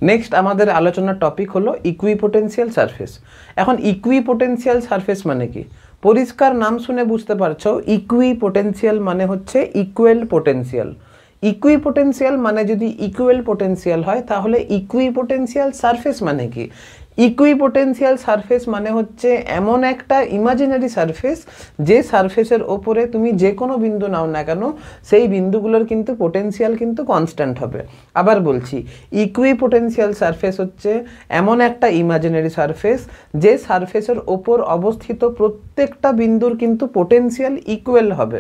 Next আমাদের আলোচনার topic হলো ইকুইপোটেনশিয়াল সারফেস। এখন ইকুইপোটেনশিয়াল সারফেস মানে কি? পরিষ্কার নাম শুনে বুঝতে পারছো, ইকুইপোটেনশিয়াল মানে হচ্ছে ইকুয়াল পোটেনশিয়াল। ইকুইপোটেনশিয়াল মানে যদি ইকুয়াল পোটেনশিয়াল হয় তাহলে ইকুইপোটেনশিয়াল সারফেস মানে কি? ইকুইপোটেনশিয়াল সারফেস মানে হচ্ছে এমন একটা ইমাজিনারি সারফেস যে সারফেসের ওপরে তুমি যে কোনো বিন্দু নাও না কেন সেই বিন্দুগুলোর কিন্তু পোটেনশিয়াল কিন্তু কনস্ট্যান্ট হবে। আবার বলছি, ইকুইপোটেনশিয়াল সারফেস হচ্ছে এমন একটা ইমাজিনারি সারফেস যে সারফেসের ওপর অবস্থিত প্রত্যেকটা বিন্দুর কিন্তু পোটেনশিয়াল ইকুয়াল হবে।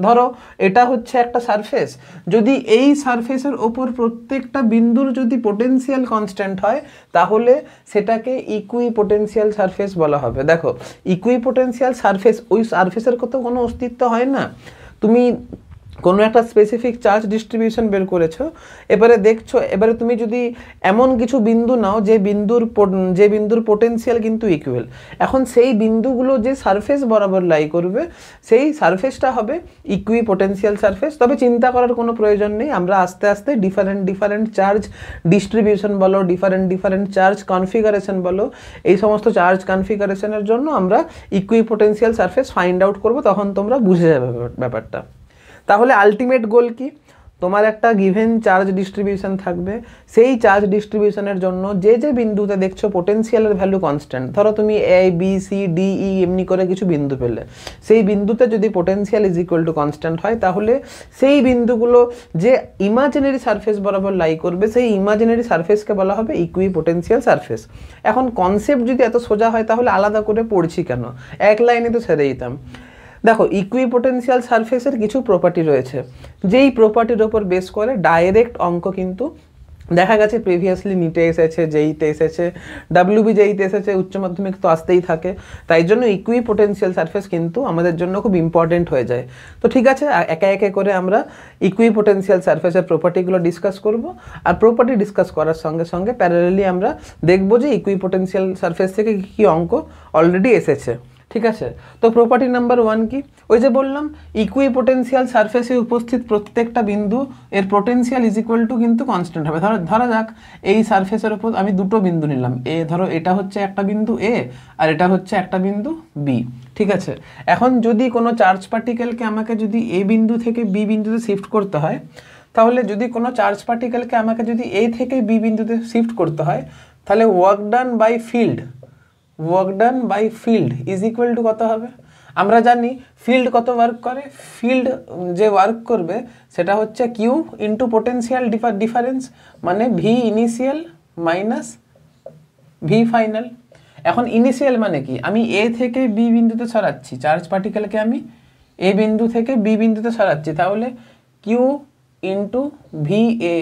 ধরো এটা হচ্ছে একটা সারফেস, যদি এই সারফেসের ওপর প্রত্যেকটা বিন্দুর যদি পোটেনশিয়াল কনস্ট্যান্ট হয় তাহলে সেটাকে ইকুইপোটেনশিয়াল সারফেস বলা হবে। দেখো ইকুইপোটেনশিয়াল সারফেস, ওই সারফেসের কত কোনো অস্তিত্ব হয় না। তুমি কোনো একটা স্পেসিফিক চার্জ ডিস্ট্রিবিউশন বের করেছো, এবারে দেখছো, এবারে তুমি যদি এমন কিছু বিন্দু নাও যে বিন্দুর পোটেনশিয়াল কিন্তু ইকুয়াল, এখন সেই বিন্দুগুলো যে সারফেস বরাবর লাই করবে সেই সারফেসটা হবে ইকুইপোটেনশিয়াল সারফেস। তবে চিন্তা করার কোনো প্রয়োজন নেই, আমরা আস্তে আস্তে ডিফারেন্ট চার্জ ডিস্ট্রিবিউশন বলো, ডিফারেন্ট চার্জ কনফিগারেশন বলো, এই সমস্ত চার্জ কনফিগারেশনের জন্য আমরা ইকুইপোটেনশিয়াল সারফেস ফাইন্ড আউট করবো, তখন তোমরা বুঝে যাবে ব্যাপারটা। তাহলে আলটিমেট গোল কি? তোমার একটা গিভেন চার্জ ডিস্ট্রিবিউশন থাকবে, সেই চার্জ ডিস্ট্রিবিউশনের জন্য যে যে বিন্দুতে দেখছো পোটেনশিয়ালের ভ্যালু কনস্ট্যান্ট, ধরো তুমি এ বি সি ডি ই এমনি করে কিছু বিন্দু পেলে, সেই বিন্দুতে যদি potential is equal to constant হয় তাহলে সেই বিন্দুগুলো যে ইমাজিনারি সারফেস বরাবর লাই করবে সেই ইমাজিনারি সারফেসকে বলা হবে ইকুইপোটেনশিয়াল সারফেস। এখন কনসেপ্ট যদি এত সোজা হয় তাহলে আলাদা করে পড়ছি কেন, এক লাইনে তো ছেড়ে দিতাম। দেখো ইকুইপোটেনশিয়াল সারফেসের কিছু প্রপার্টি রয়েছে, যেই প্রপার্টির ওপর বেস করে ডাইরেক্ট অঙ্ক কিন্তু দেখা গেছে প্রিভিয়াসলি নিটে এসেছে, জেইতে এসেছে, ডাব্লিউবি জেইতে এসেছে, উচ্চ মাধ্যমিক তো আসতেই থাকে, তাই জন্য ইকুইপোটেনশিয়াল সারফেস কিন্তু আমাদের জন্য খুব ইম্পর্টেন্ট হয়ে যায়। তো ঠিক আছে, একে একে করে আমরা ইকুইপোটেনশিয়াল সারফেসের প্রপার্টিগুলো ডিসকাস করব, আর প্রপার্টি ডিসকাস করার সঙ্গে সঙ্গে প্যারালালি আমরা দেখব যে ইকুইপোটেনশিয়াল সারফেস থেকে কী কী অঙ্ক অলরেডি এসেছে। ঠিক আছে, তো প্রপার্টি নাম্বার 1 কি? ওই যে বললাম ইকুইপোটেনশিয়াল সারফেসে উপস্থিত প্রত্যেকটা বিন্দু এর পোটেনশিয়াল ইজ ইকুয়াল টু কিন্তু কনস্ট্যান্ট হবে। ধরা যাক এই সারফেসের উপর আমি দুটো বিন্দু নিলাম, ধরো এটা হচ্ছে একটা বিন্দু এ আর এটা হচ্ছে একটা বিন্দু বি। ঠিক আছে, এখন যদি কোনো চার্জ পার্টিকেলকে আমাকে যদি এ বিন্দু থেকে বি বিন্দুতে শিফট করতে হয়, তাহলে যদি কোনো চার্জ পার্টিকেলকে আমাকে যদি এ থেকে বি বিন্দুতে শিফট করতে হয় তাহলে work done by field is equal to কত হবে? আমরা জানি ফিল্ড কত ওয়ার্ক করে, ফিল্ড যে ওয়ার্ক করবে সেটা হচ্ছে কিউ ইন্টু পোটেনশিয়াল ডিফারেন্স, মানে V initial minus V final. এখন ইনিশিয়াল মানে কি? আমি এ থেকে বি বিন্দুতে সরাচ্ছি চার্জ পার্টিকেলকে, আমি এ বিন্দু থেকে বি বিন্দুতে সরাচ্ছি, তাহলে Q into V A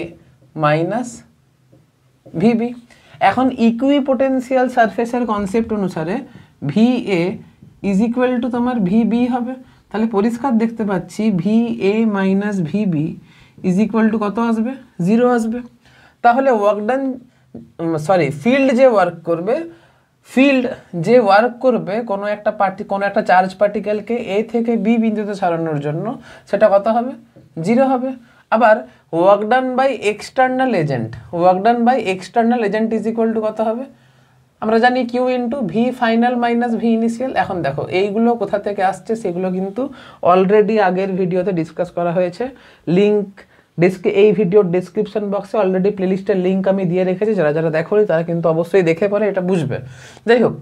minus V B. এখন ইকুইপোটেনশিয়াল সারফেসের কনসেপ্ট অনুসারে V A is equal to তোমার ভি বি হবে, তাহলে পরিষ্কার দেখতে পাচ্ছি V A minus V B is equal to কত আসবে? 0 আসবে। তাহলে ফিল্ড যে ওয়ার্ক করবে কোনো একটা চার্জ পার্টিকেলকে এ থেকে বি বিন্দুতে সরানোর জন্য সেটা কত হবে? 0 হবে। আবার work done by external agent is equal to কত হবে? আমরা জানি Q into V final minus V initial. এখন দেখো এইগুলো কোথা থেকে আসছে সেগুলো কিন্তু অলরেডি আগের ভিডিওতে ডিসকাস করা হয়েছে, এই ভিডিওর ডেসক্রিপশন বক্সে অলরেডি প্লেলিস্টের লিঙ্ক আমি দিয়ে রেখেছি, যারা দেখোনি তারা কিন্তু অবশ্যই দেখে পরে এটা বুঝবে। যাই হোক,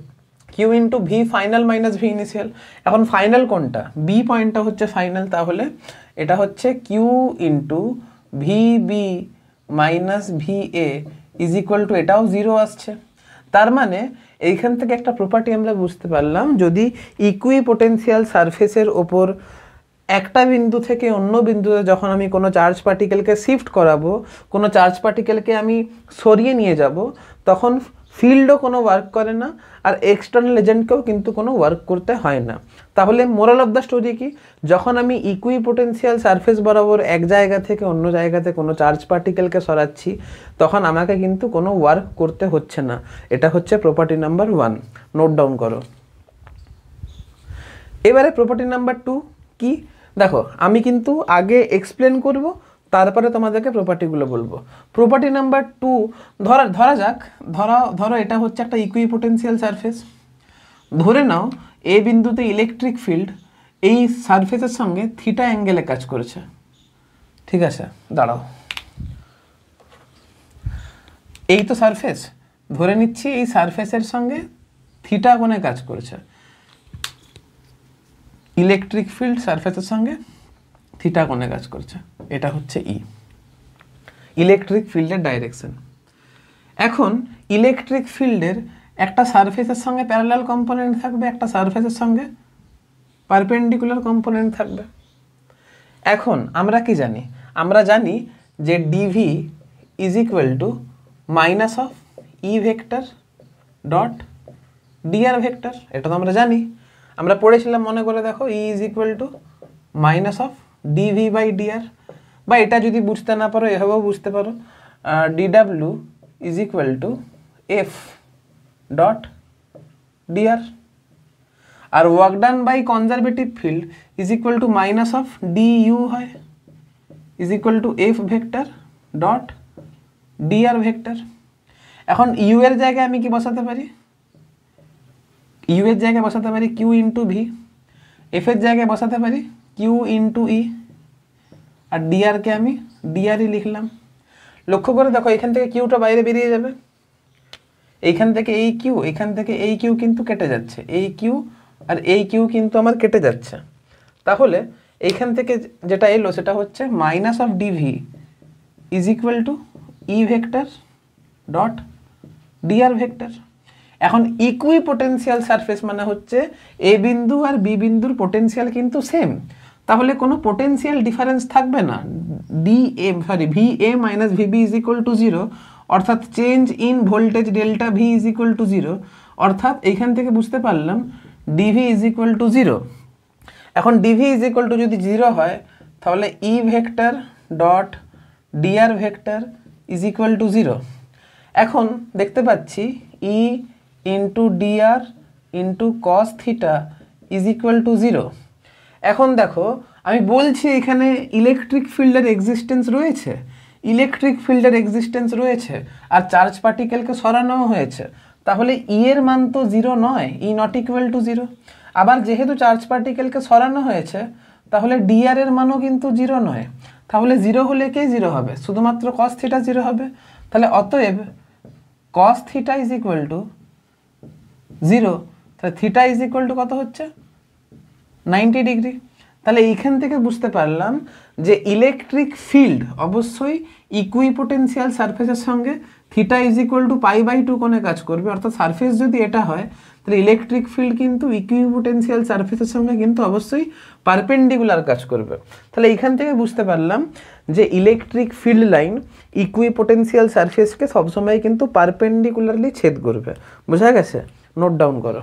Q into V final minus V initial. এখন ফাইনাল কোনটা? বি পয়েন্টটা হচ্ছে ফাইনাল, তাহলে এটা হচ্ছে Q into V B minus V A is equal to, এটাও 0 আসছে। তার মানে এইখান থেকে একটা প্রপার্টি আমরা বুঝতে পারলাম, যদি ইকুইপোটেনশিয়াল সারফেসের ওপর একটা বিন্দু থেকে অন্য বিন্দুতে যখন আমি কোনো চার্জ পার্টিকেলকে শিফট করাবো, কোনো চার্জ পার্টিকেলকে আমি সরিয়ে নিয়ে যাব, তখন ফিল্ডও কোনো ওয়ার্ক করে না আর এক্সটার্নাল এজেন্টকেও কিন্তু কোনো ওয়ার্ক করতে হয় না। তাহলে মোরাল অফ দ্য স্টোরি কি? যখন আমি ইকুইপোটেনশিয়াল সারফেস বরাবর এক জায়গা থেকে অন্য জায়গাতে কোনো চার্জ পার্টিকেলকে সরাচ্ছি তখন আমাকে কিন্তু কোনো ওয়ার্ক করতে হচ্ছে না। এটা হচ্ছে প্রপার্টি নাম্বার 1, নোট ডাউন করো। এবারে প্রপার্টি নাম্বার 2 কি? দেখো আমি কিন্তু আগে এক্সপ্লেন করব, তারপরে তোমাদেরকে প্রপার্টিগুলো বলবো। প্রপার্টি নাম্বার 2, ধরা যাক, ধরো এটা হচ্ছে একটা ইকুইপোটেনশিয়াল সারফেস। ধরে নাও এ বিন্দুতে ইলেকট্রিক ফিল্ড এই সারফেসের সঙ্গে থিটা অ্যাঙ্গেলে কাজ করেছে। ঠিক আছে, দাঁড়াও, এই তো সারফেস, ধরে নিচ্ছি এই সারফেসের সঙ্গে থিটা কোণে কাজ করেছে। ইলেকট্রিক ফিল্ড সারফেসের সঙ্গে থিটা কোণে কাজ করছে, এটা হচ্ছে ই, ইলেকট্রিক ফিল্ডের ডাইরেকশন। এখন ইলেকট্রিক ফিল্ডের একটা সারফেসের সঙ্গে প্যারালাল কম্পোনেন্ট থাকবে, একটা সারফেসের সঙ্গে পারপেন্ডিকুলার কম্পোনেন্ট থাকবে। এখন আমরা কি জানি? আমরা জানি যে D V is equal to minus of E vector dot DR vector. এটা তো আমরা জানি, আমরা পড়েছিলাম, মনে করে দেখো, E is equal to minus of D V by D R. বা এটা যদি বুঝতে না পারো এভাবেও বুঝতে পারো, D W is equal to F dot D R. আর work done by conservative field is equal to minus of D U হয়, is equal to F vector dot DR vector. এখন ইউ এর জায়গায় আমি কি বসাতে পারি? ইউ এর জায়গায় বসাতে পারি কিউ ইন্টু ভি, এফ এর জায়গায় বসাতে পারি কিউ ইন্টু ই, আর ডিআরকে আমি ডিআরই লিখলাম। লক্ষ্য করে দেখো, এখান থেকে কিউটা বাইরে বেরিয়ে যাবে, এইখান থেকে এই কিউ, এখান থেকে এই কিউ কিন্তু কেটে যাচ্ছে, এই কিউ আর এই কিউ কিন্তু আমার কেটে যাচ্ছে। তাহলে এইখান থেকে যেটা এলো সেটা হচ্ছে minus of DV is equal to E vector dot DR vector. এখন ইকুইপোটেনশিয়াল সারফেস মানে হচ্ছে এ বিন্দু আর বি বিন্দুর পোটেনশিয়াল কিন্তু সেম, তাহলে কোনো পোটেনশিয়াল ডিফারেন্স থাকবে না। V A minus VB is equal to 0, অর্থাৎ change in voltage delta V is equal to 0, অর্থাৎ এইখান থেকে বুঝতে পারলাম ডিভি ইজ ইকুয়াল টু 0। এখন ডিভি ইজ ইকুয়াল টু যদি 0 হয় তাহলে E vector dot DR vector is equal to 0। এখন দেখতে পাচ্ছি E into D R into cos theta is equal to 0। এখন দেখো, আমি বলছি এখানে ইলেকট্রিক ফিল্ডের এক্সিস্টেন্স রয়েছে, ইলেকট্রিক ফিল্ডের এক্সিস্টেন্স রয়েছে, আর চার্জ পার্টিকেলকে সরানো হয়েছে, তাহলে ই এর মান তো 0 নয়, ই নট ইকুয়াল টু 0। আবার যেহেতু চার্জ পার্টিকেলকে সরানো হয়েছে তাহলে ডিআর এর মানও কিন্তু 0 নয়, তাহলে 0 হলে কে 0 হবে? শুধুমাত্র কস থিটা 0 হবে। তাহলে অতএব কস থিটা ইজ ইকুয়াল টু 0, তাহলে থিটা ইজ ইকুয়াল টু কত হচ্ছে? 90 ডিগ্রি। তাহলে এইখান থেকে বুঝতে পারলাম যে ইলেকট্রিক ফিল্ড অবশ্যই ইকুইপোটেনশিয়াল সারফেসের সঙ্গে থিটা ইজ ইকুয়াল টু π/2 কোণে কাজ করবে। অর্থাৎ সারফেস যদি এটা হয় তাহলে ইলেকট্রিক ফিল্ড কিন্তু ইকুইপোটেনশিয়াল সারফেসের সঙ্গে কিন্তু অবশ্যই পারপেন্ডিকুলার কাজ করবে। তাহলে এইখান থেকে বুঝতে পারলাম যে ইলেকট্রিক ফিল্ড লাইন ইকুইপোটেনশিয়াল সারফেসকে সবসময় কিন্তু পারপেন্ডিকুলারলি ছেদ করবে। বোঝা গেছে? নোট ডাউন করো।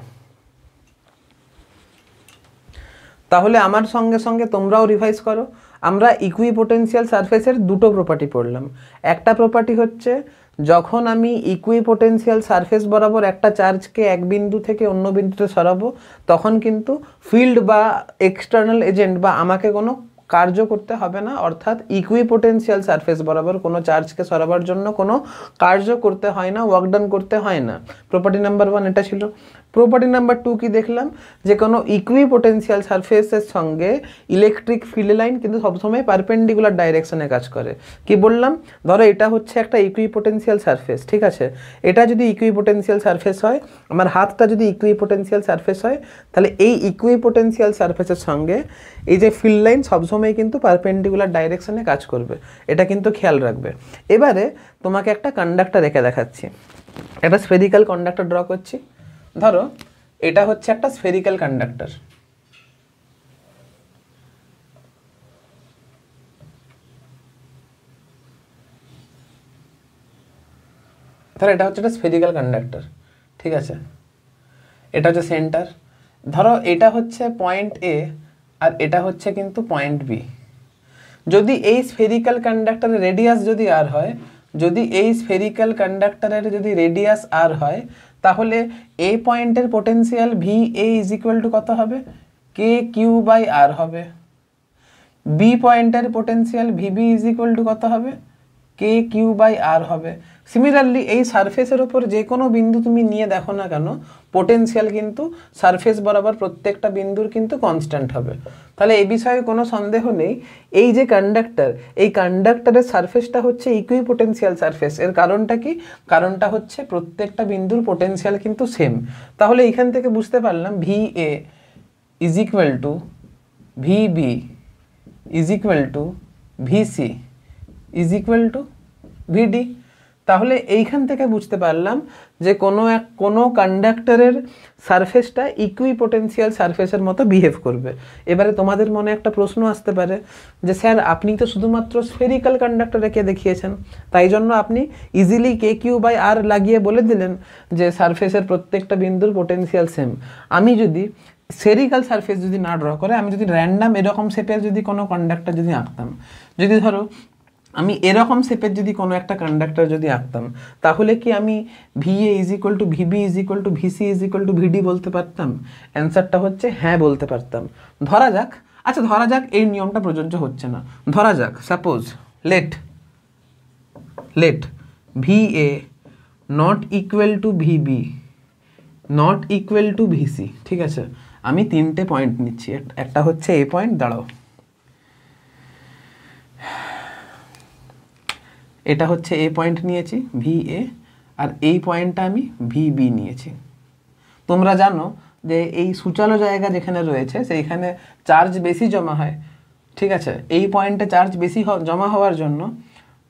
তাহলে আমার সঙ্গে সঙ্গে তোমরাও রিভাইজ করো। আমরা ইকুইপোটেনশিয়াল সারফেসের দুটো প্রপার্টি পড়লাম। একটা প্রপার্টি হচ্ছে যখন আমি ইকুইপোটেনশিয়াল সারফেস বরাবর একটা চার্জকে এক বিন্দু থেকে অন্য বিন্দুতে সরাবো তখন কিন্তু ফিল্ড বা এক্সটার্নাল এজেন্ট বা আমাকে কোনো কার্য করতে হবে না, অর্থাৎ ইকুইপোটেনশিয়াল সারফেস বরাবর কোনো চার্জকে সরাবার জন্য কোনো কার্য করতে হয় না, ওয়ার্ক ডান করতে হয় না। প্রপার্টি নাম্বার 1 এটা ছিল। প্রপার্টি নাম্বার 2 কি দেখলাম? যে কোনো ইকুইপোটেনশিয়াল সারফেসের সঙ্গে ইলেকট্রিক ফিল্ড লাইন কিন্তু সবসময় পারপেন্ডিকুলার ডাইরেকশনে কাজ করে। কি বললাম? ধরো এটা হচ্ছে একটা ইকুইপোটেনশিয়াল সারফেস, ঠিক আছে? এটা যদি ইকুইপোটেনশিয়াল সারফেস হয়, আমার হাতটা যদি ইকুইপোটেনশিয়াল সারফেস হয়, তাহলে এই ইকুইপোটেনশিয়াল সারফেসের সঙ্গে এই যে ফিল্ড লাইন সবসময় কিন্তু পারপেন্ডিকুলার ডাইরেকশনে কাজ করবে, এটা কিন্তু খেয়াল রাখবে। এবারে তোমাকে একটা কন্ডাক্টর রেখে দেখাচ্ছি। একটা স্ফেরিক্যাল কন্ডাক্টর ড্র করছি। ধরো এটা হচ্ছে একটা স্ফেরিক্যাল কন্ডাক্টর। ধরো এটা হচ্ছে একটা স্ফেরিক্যাল কন্ডাক্টর, ঠিক আছে? এটা হচ্ছে সেন্টার। ধরো এটা হচ্ছে পয়েন্ট এ আর এটা হচ্ছে কিন্তু পয়েন্ট বি। যদি এই স্ফেরিক্যাল কন্ডাক্টরের রেডিয়াস যদি আর হয়, যদি এই স্ফেরিক্যাল কন্ডাক্টরের যদি রেডিয়াস আর হয়, তাহলে এই পয়েন্টের potential V A is equal to কত হবে? কে কিউ বাই আর হবে। বি পয়েন্টের potential V B is equal to কত হবে, কে কিউ বাই আর হবে। সিমিলারলি এই সারফেসের ওপর যে কোনো বিন্দু তুমি নিয়ে দেখো না কেন, পোটেনশিয়াল কিন্তু সারফেস বরাবর প্রত্যেকটা বিন্দুর কিন্তু কনস্ট্যান্ট হবে। তাহলে এই বিষয়ে কোনো সন্দেহ নেই, এই যে কন্ডাক্টর, এই কন্ডাক্টরের সারফেসটা হচ্ছে ইকুইপোটেনশিয়াল সারফেস। এর কারণটা কি? কারণটা হচ্ছে প্রত্যেকটা বিন্দুর পোটেনশিয়াল কিন্তু সেম। তাহলে এখান থেকে বুঝতে পারলাম V A is equal to V B is equal to V C is equal to V D. তাহলে এইখান থেকে বুঝতে পারলাম যে কোনো কন্ডাক্টরের সারফেসটা ইকুইপোটেনশিয়াল সারফেসের মতো বিহেভ করবে। এবারে তোমাদের মনে একটা প্রশ্ন আসতে পারে যে স্যার আপনি তো শুধুমাত্র স্ফেরিক্যাল কন্ডাক্টর এঁকে দেখিয়েছেন, তাই জন্য আপনি ইজিলি কে কিউ বাই আর লাগিয়ে বলে দিলেন যে সারফেসের প্রত্যেকটা বিন্দুর পোটেনশিয়াল সেম। আমি যদি স্ফেরিক্যাল সারফেস যদি না ড্র করে, আমি যদি র্যান্ডাম এরকম শেপের যদি কোনো কন্ডাক্টর যদি আঁকতাম, যদি ধরো আমি এরকম শেপের যদি কোনো একটা কন্ডাক্টর যদি আঁকতাম, তাহলে কি আমি V A is equal to V B is equal to V C is equal to V D বলতে পারতাম? অ্যান্সারটা হচ্ছে হ্যাঁ, বলতে পারতাম। ধরা যাক, আচ্ছা ধরা যাক এই নিয়মটা প্রযোজ্য হচ্ছে না, ধরা যাক suppose let VA not equal to VB not equal to VC. ঠিক আছে, আমি তিনটে পয়েন্ট নিচ্ছি, একটা হচ্ছে এ পয়েন্ট, দাঁড়াও, এটা হচ্ছে এ পয়েন্ট নিয়েছি ভি এ, আর এই পয়েন্টটা আমি ভিবি নিয়েছি। তোমরা জানো যে এই সূচালো জায়গা যেখানে রয়েছে সেইখানে চার্জ বেশি জমা হয়। ঠিক আছে, এই পয়েন্টে চার্জ বেশি জমা হওয়ার জন্য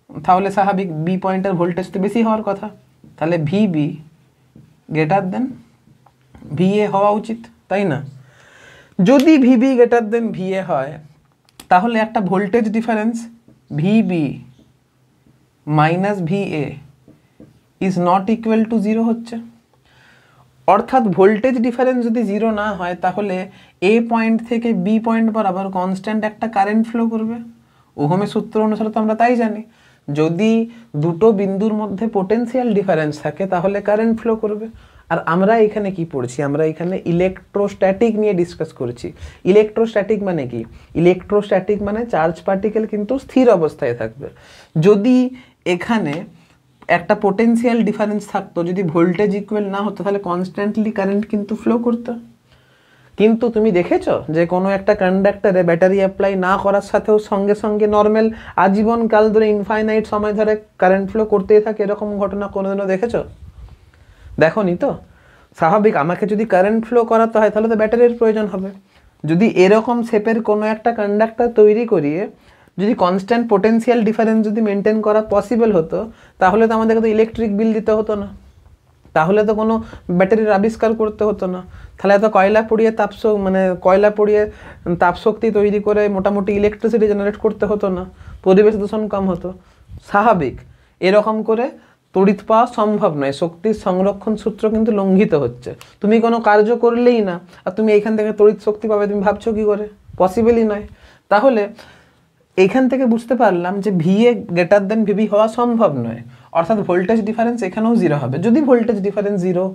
তাহলে স্বাভাবিক বি পয়েন্টের ভোল্টেজ তো বেশি হওয়ার কথা, তাহলে ভিবি গ্রেটার দেন ভিএ হওয়া উচিত, তাই না? যদি ভিবি গ্রেটার দেন ভিএ হয়, তাহলে একটা voltage difference VB minus VA is not equal to zero হচ্ছে। অর্থাৎ ভোল্টেজ ডিফারেন্স যদি জিরো না হয়, তাহলে এ পয়েন্ট থেকে বি পয়েন্ট বরাবর কনস্ট্যান্ট একটা কারেন্ট ফ্লো করবে। ওহমের সূত্র অনুসারে তো আমরা তাই জানি, যদি দুটো বিন্দুর মধ্যে পোটেনশিয়াল ডিফারেন্স থাকে তাহলে কারেন্ট ফ্লো করবে। আর আমরা এখানে কি পড়ছি? আমরা এখানে ইলেকট্রোস্ট্যাটিক নিয়ে ডিসকাস করেছি। ইলেকট্রোস্ট্যাটিক মানে কি? ইলেকট্রোস্ট্যাটিক মানে চার্জ পার্টিকেল কিন্তু স্থির অবস্থায় থাকবে। যদি এখানে একটা পোটেনশিয়াল ডিফারেন্স থাকতো, যদি ভোল্টেজ ইকুয়াল না হতো, তাহলে কনস্ট্যান্টলি কারেন্ট কিন্তু ফ্লো করতো। কিন্তু তুমি দেখেছো যে কোনো একটা কন্ডাক্টরে ব্যাটারি অ্যাপ্লাই না করার সাথেও সঙ্গে সঙ্গে নর্মাল আজীবনকাল ধরে ইনফাইনাইট সময় ধরে কারেন্ট ফ্লো করতেই থাকে, এরকম ঘটনা কোনোদিনও দেখেছো? দেখোনি তো? স্বাভাবিক, আমাকে যদি কারেন্ট ফ্লো করাতে হয় তাহলে তো ব্যাটারির প্রয়োজন হবে। যদি এরকম শেপের কোনো একটা কন্ডাক্টর তৈরি করিয়ে যদি কনস্ট্যান্ট পোটেনশিয়াল ডিফারেন্স যদি মেনটেন করা পসিবল হতো, তাহলে তো আমাদেরকে তো ইলেকট্রিক বিল দিতে হতো না, তাহলে তো কোনো ব্যাটারির আবিষ্কার করতে হতো না, তাহলে এত কয়লা পুড়িয়ে তাপশক্তি তৈরি করে মোটামুটি ইলেকট্রিসিটি জেনারেট করতে হতো না, পরিবেশ দূষণ কম হতো। স্বাভাবিক, এরকম করে তড়িৎ পাওয়া সম্ভব নয়, শক্তির সংরক্ষণ সূত্র কিন্তু লঙ্ঘিত হচ্ছে। তুমি কোনো কার্য করলেই না আর তুমি এইখান থেকে তড়িৎ শক্তি পাবে, তুমি ভাবছো কী করে? পসিবলই নয়। তাহলে এইখান থেকে বুঝতে পারলাম যে ভিএ গ্রেটার দেন ভিবি হওয়া সম্ভব নয়, অর্থাৎ ভোল্টেজ ডিফারেন্স এখানেও জিরো হবে। যদি ভোল্টেজ ডিফারেন্স জিরো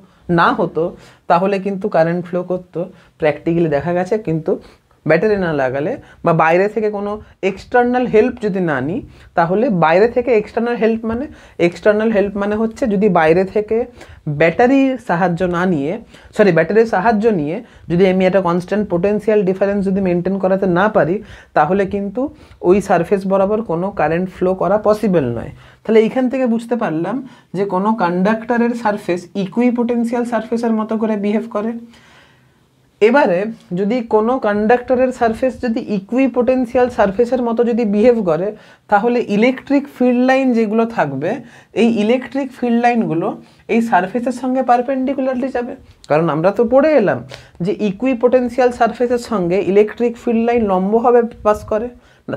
না হতো তাহলে কিন্তু কারেন্ট ফ্লো করতো, প্র্যাকটিক্যালি দেখা গেছে। কিন্তু ব্যাটারি না লাগালে বা বাইরে থেকে কোনো এক্সটার্নাল হেল্প যদি না নিই, তাহলে বাইরে থেকে এক্সটার্নাল হেল্প মানে হচ্ছে যদি বাইরে থেকে ব্যাটারির সাহায্য নিয়ে যদি আমি একটা কনস্ট্যান্ট পোটেনশিয়াল ডিফারেন্স যদি মেনটেন করাতে না পারি, তাহলে কিন্তু ওই সারফেস বরাবর কোনো কারেন্ট ফ্লো করা পসিবল নয়। তাহলে এইখান থেকে বুঝতে পারলাম যে কোনো কন্ডাক্টরের সারফেস ইকুইপোটেনশিয়াল সারফেসের মতো করে বিহেভ করে। এবারে যদি কোনো কন্ডাক্টরের সারফেস যদি ইকুইপোটেনশিয়াল সারফেসের মতো যদি বিহেভ করে, তাহলে ইলেকট্রিক ফিল্ড লাইন যেগুলো থাকবে, এই ইলেকট্রিক ফিল্ড লাইনগুলো এই সারফেসের সঙ্গে পারপেন্ডিকুলারলি যাবে। কারণ আমরা তো পড়ে এলাম যে ইকুইপোটেনশিয়াল সারফেসের সঙ্গে ইলেকট্রিক ফিল্ড লাইন লম্বভাবে পাস করে,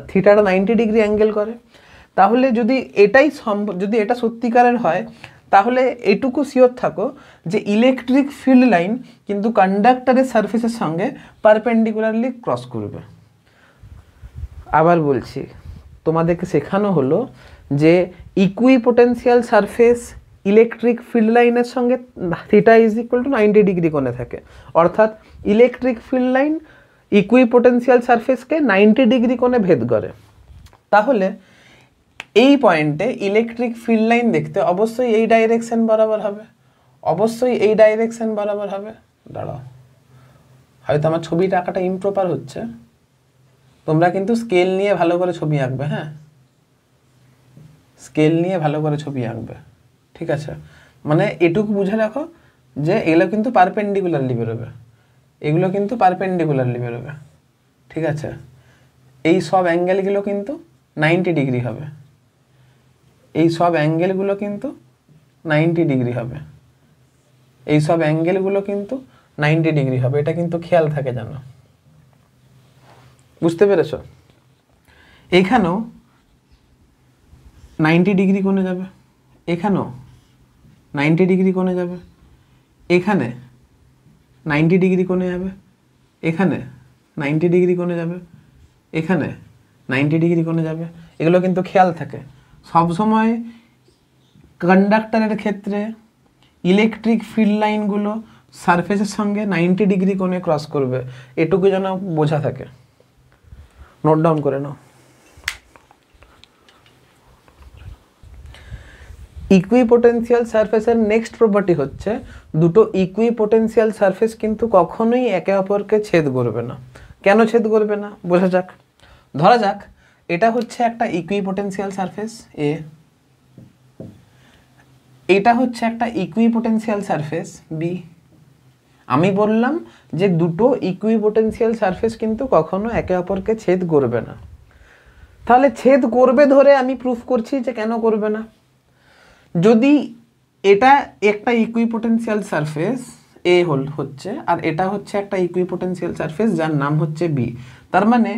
থিটাটা 90 ডিগ্রি অ্যাঙ্গেল করে। তাহলে যদি এটা সত্যিকারের হয়, তাহলে এটুকু শিওর থাকো যে ইলেকট্রিক ফিল্ড লাইন কিন্তু কন্ডাক্টরের সারফেসের সঙ্গে পারপেন্ডিকুলারলি ক্রস করবে। আবার বলছি, তোমাদেরকে শেখানো হলো যে ইকুইপোটেনশিয়াল সারফেস ইলেকট্রিক ফিল্ড লাইনের সঙ্গে theta is equal to 90 degree কোণে থাকে, অর্থাৎ ইলেকট্রিক ফিল্ড লাইন ইকুইপোটেনশিয়াল সারফেসকে 90 ডিগ্রি কোণে ভেদ করে। তাহলে এই পয়েন্টে ইলেকট্রিক ফিল্ড লাইন দেখতে অবশ্যই এই ডাইরেকশন বরাবর হবে, অবশ্যই এই ডাইরেকশন বরাবর হবে। দাঁড়াও, হয়তো আমার ছবিটা আঁকাটা ইমপ্রপার হচ্ছে, তোমরা কিন্তু স্কেল নিয়ে ভালো করে ছবি আঁকবে। হ্যাঁ, স্কেল নিয়ে ভালো করে ছবি আঁকবে, ঠিক আছে? মানে এটুকু বুঝে রাখো যে এগুলো কিন্তু পারপেন্ডিকুলারলি বেরোবে, এগুলো কিন্তু পারপেন্ডিকুলারলি বেরোবে, ঠিক আছে? এই সব অ্যাঙ্গেলগুলো কিন্তু 90 ডিগ্রি হবে, এই সব অ্যাঙ্গেলগুলো কিন্তু 90 ডিগ্রি হবে, এই সব অ্যাঙ্গেলগুলো কিন্তু 90 ডিগ্রি হবে, এটা কিন্তু খেয়াল থাকে জানো। বুঝতে পেরেছ? এইখানেও 90 ডিগ্রি কোণে যাবে, এখানেও 90 ডিগ্রি কোণে যাবে, এখানে 90 ডিগ্রি কোণে যাবে, এখানে 90 ডিগ্রি কোণে যাবে, এখানে 90 ডিগ্রি কোণে যাবে। এগুলো কিন্তু খেয়াল থাকে সবসময়। কন্ডাক্টরের ক্ষেত্রে ইলেকট্রিক ফিল্ড লাইনগুলো সারফেসের সঙ্গে 90 ডিগ্রি কোণে ক্রস করবে, এটুকু যেন বোঝা থাকে। নোট ডাউন করে নাও। ইকুইপোটেনশিয়াল সারফেসের নেক্সট প্রপার্টি হচ্ছে দুটো ইকুইপোটেনশিয়াল সারফেস কিন্তু কখনোই একে অপরকে ছেদ করবে না। কেন ছেদ করবে না বোঝা যাক। ধরা যাক এটা হচ্ছে একটা ইকুইপোটেনশিয়াল সারফেস এ, এটা হচ্ছে একটা ইকুইপোটেনশিয়াল সারফেস বি। আমি বললাম যে দুটো ইকুইপোটেনশিয়াল সারফেস কিন্তু কখনো একে অপরকে ছেদ করবে না। তাহলে ছেদ করবে ধরে আমি প্রুফ করছি যে কেন করবে না। যদি এটা একটা ইকুইপোটেনশিয়াল সারফেস এ হচ্ছে আর এটা হচ্ছে একটা ইকুইপোটেনশিয়াল সারফেস যার নাম হচ্ছে বি, তার মানে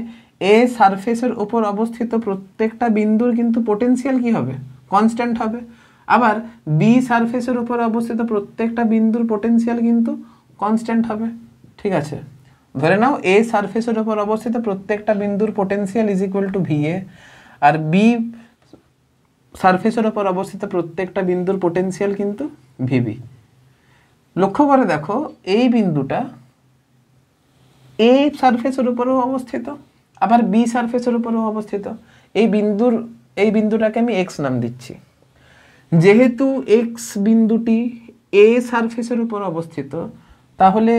এ সারফেসের উপর অবস্থিত প্রত্যেকটা বিন্দুর কিন্তু পোটেনশিয়াল কি হবে? কনস্ট্যান্ট হবে। আবার বি সারফেসের উপর অবস্থিত প্রত্যেকটা বিন্দুর পোটেনশিয়াল কিন্তু কনস্ট্যান্ট হবে, ঠিক আছে? ধরে নাও এ সারফেসের উপর অবস্থিত প্রত্যেকটা বিন্দুর potential is equal to V A, আর বি সারফেসের উপর অবস্থিত প্রত্যেকটা বিন্দুর পোটেনশিয়াল কিন্তু ভিবি। লক্ষ্য করে দেখো এই বিন্দুটা এ সারফেসের উপরেও অবস্থিত, আবার বি সারফেসের উপরেও অবস্থিত। এই বিন্দুটাকে আমি এক্স নাম দিচ্ছি। যেহেতু এক্স বিন্দুটি এ সারফেসের উপর অবস্থিত, তাহলে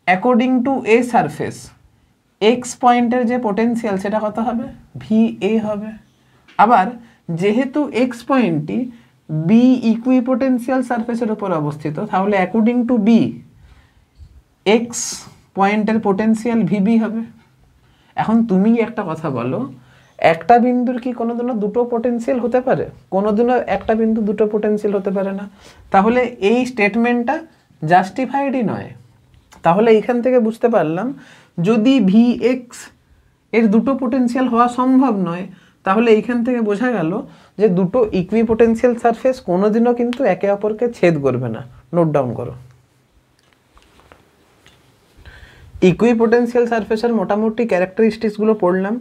according to A surface x পয়েন্টের যে পোটেনশিয়াল সেটা কত হবে? ভি এ হবে। আবার যেহেতু এক্স পয়েন্টটি বি ইকুইপোটেনশিয়াল সারফেসের উপর অবস্থিত, তাহলে অ্যাকর্ডিং টু বি এক্স পয়েন্টের পোটেনশিয়াল ভিবি হবে। এখন তুমি একটা কথা বলো, একটা বিন্দুর কি কোনোদিনও দুটো পোটেনশিয়াল হতে পারে? কোনোদিনও একটা বিন্দু দুটো পোটেনশিয়াল হতে পারে না। তাহলে এই স্টেটমেন্টটা জাস্টিফাইডই নয়। তাহলে এখান থেকে বুঝতে পারলাম যদি ভি এক্স এর দুটো পোটেনশিয়াল হওয়া সম্ভব নয়, তাহলে এইখান থেকে বোঝা গেল যে দুটো ইকুইপোটেনশিয়াল সারফেস কোনোদিনও কিন্তু একে অপরকে ছেদ করবে না। নোট ডাউন করো। ইকুইপোটেনশিয়াল সারফেসের মোটামুটি ক্যারেক্টারিস্টিক্সগুলো পড়লাম।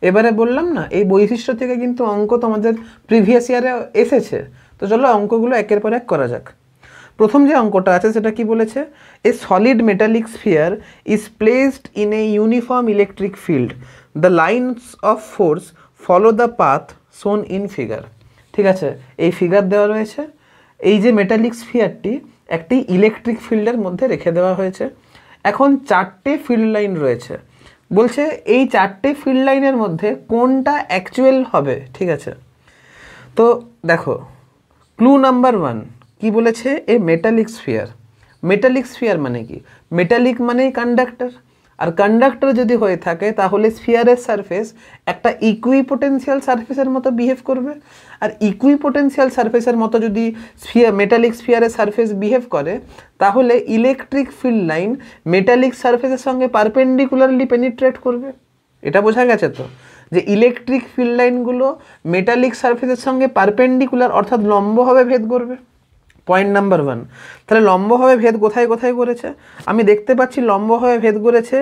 এবারে বললাম না এই বৈশিষ্ট্য থেকে কিন্তু অঙ্ক তোমাদের প্রিভিয়াস ইয়ারে এসেছে, তো চলো অঙ্কগুলো একের পর এক করা যাক। প্রথম যে অঙ্কটা আছে সেটা কি বলেছে? এ solid metallic sphere is placed in a uniform electric field, the lines of force follow the path শোন ইন ফিগার। ঠিক আছে, এই ফিগার দেওয়া রয়েছে। এই যে মেটালিক স্ফিয়ারটি একটি ইলেকট্রিক ফিল্ডের মধ্যে রেখে দেওয়া হয়েছে। এখন চারটে ফিল্ড লাইন রয়েছে, বলছে এই চারটে ফিল্ড লাইনের মধ্যে কোনটা অ্যাকচুয়াল হবে। ঠিক আছে, তো দেখো ক্লু নাম্বার 1 কি বলেছে? এ মেটালিক স্ফিয়ার। মেটালিক স্ফিয়ার মানে কি? মেটালিক মানেই কন্ডাক্টর, আর কন্ডাক্টর যদি হয়ে থাকে তাহলে স্ফিয়ারের সারফেস একটা ইকুইপোটেনশিয়াল সারফেসের মতো বিহেভ করবে। আর ইকুইপোটেনশিয়াল সারফেসের মতো যদি মেটালিক স্ফিয়ারের সারফেস বিহেভ করে, তাহলে ইলেকট্রিক ফিল্ড লাইন মেটালিক সারফেসের সঙ্গে পারপেন্ডিকুলারলি পেনিট্রেট করবে। এটা বোঝা গেছে তো যে ইলেকট্রিক ফিল্ড লাইনগুলো মেটালিক সারফেসের সঙ্গে পারপেন্ডিকুলার অর্থাৎ লম্বভাবে ভেদ করবে। Point number 1। তাহলে লম্বভাবে ভেদ কোথায় কোথায় করেছে? আমি দেখতে পাচ্ছি লম্বভাবে ভেদ করেছে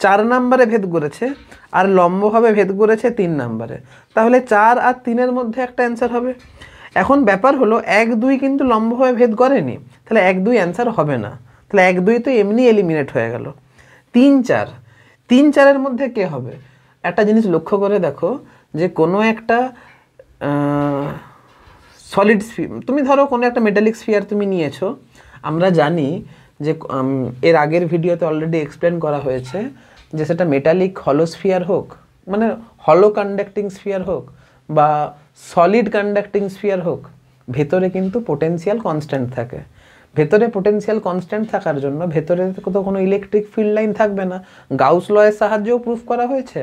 4 নম্বরে ভেদ করেছে, আর লম্বভাবে ভেদ করেছে 3 নম্বরে। তাহলে 4 আর 3-এর মধ্যে একটা অ্যান্সার হবে। এখন ব্যাপার হলো 1, 2 কিন্তু লম্বভাবে ভেদ করেনি, তাহলে 1, 2 অ্যান্সার হবে না। তাহলে 1, 2 তো এমনি এলিমিনেট হয়ে গেল। 3 4, 3 4-এর মধ্যে কে হবে? একটা জিনিস লক্ষ্য করে দেখো যে কোনো একটা সলিড স্ফিয়ার, তুমি ধরো কোনো একটা মেটালিক স্ফিয়ার তুমি নিয়েছো, আমরা জানি যে এর আগের ভিডিওতে অলরেডি এক্সপ্লেন করা হয়েছে যে সেটা মেটালিক হলো স্ফিয়ার হোক, মানে হলো কন্ডাক্টিং স্ফিয়ার হোক বা সলিড কন্ডাক্টিং স্ফিয়ার হোক, ভেতরে কিন্তু পোটেনশিয়াল কনস্ট্যান্ট থাকে। ভেতরে পোটেনশিয়াল কনস্ট্যান্ট থাকার জন্য ভেতরে তো কোনো ইলেকট্রিক ফিল্ড লাইন থাকবে না, গাউস লয়ের সাহায্যেও প্রুফ করা হয়েছে।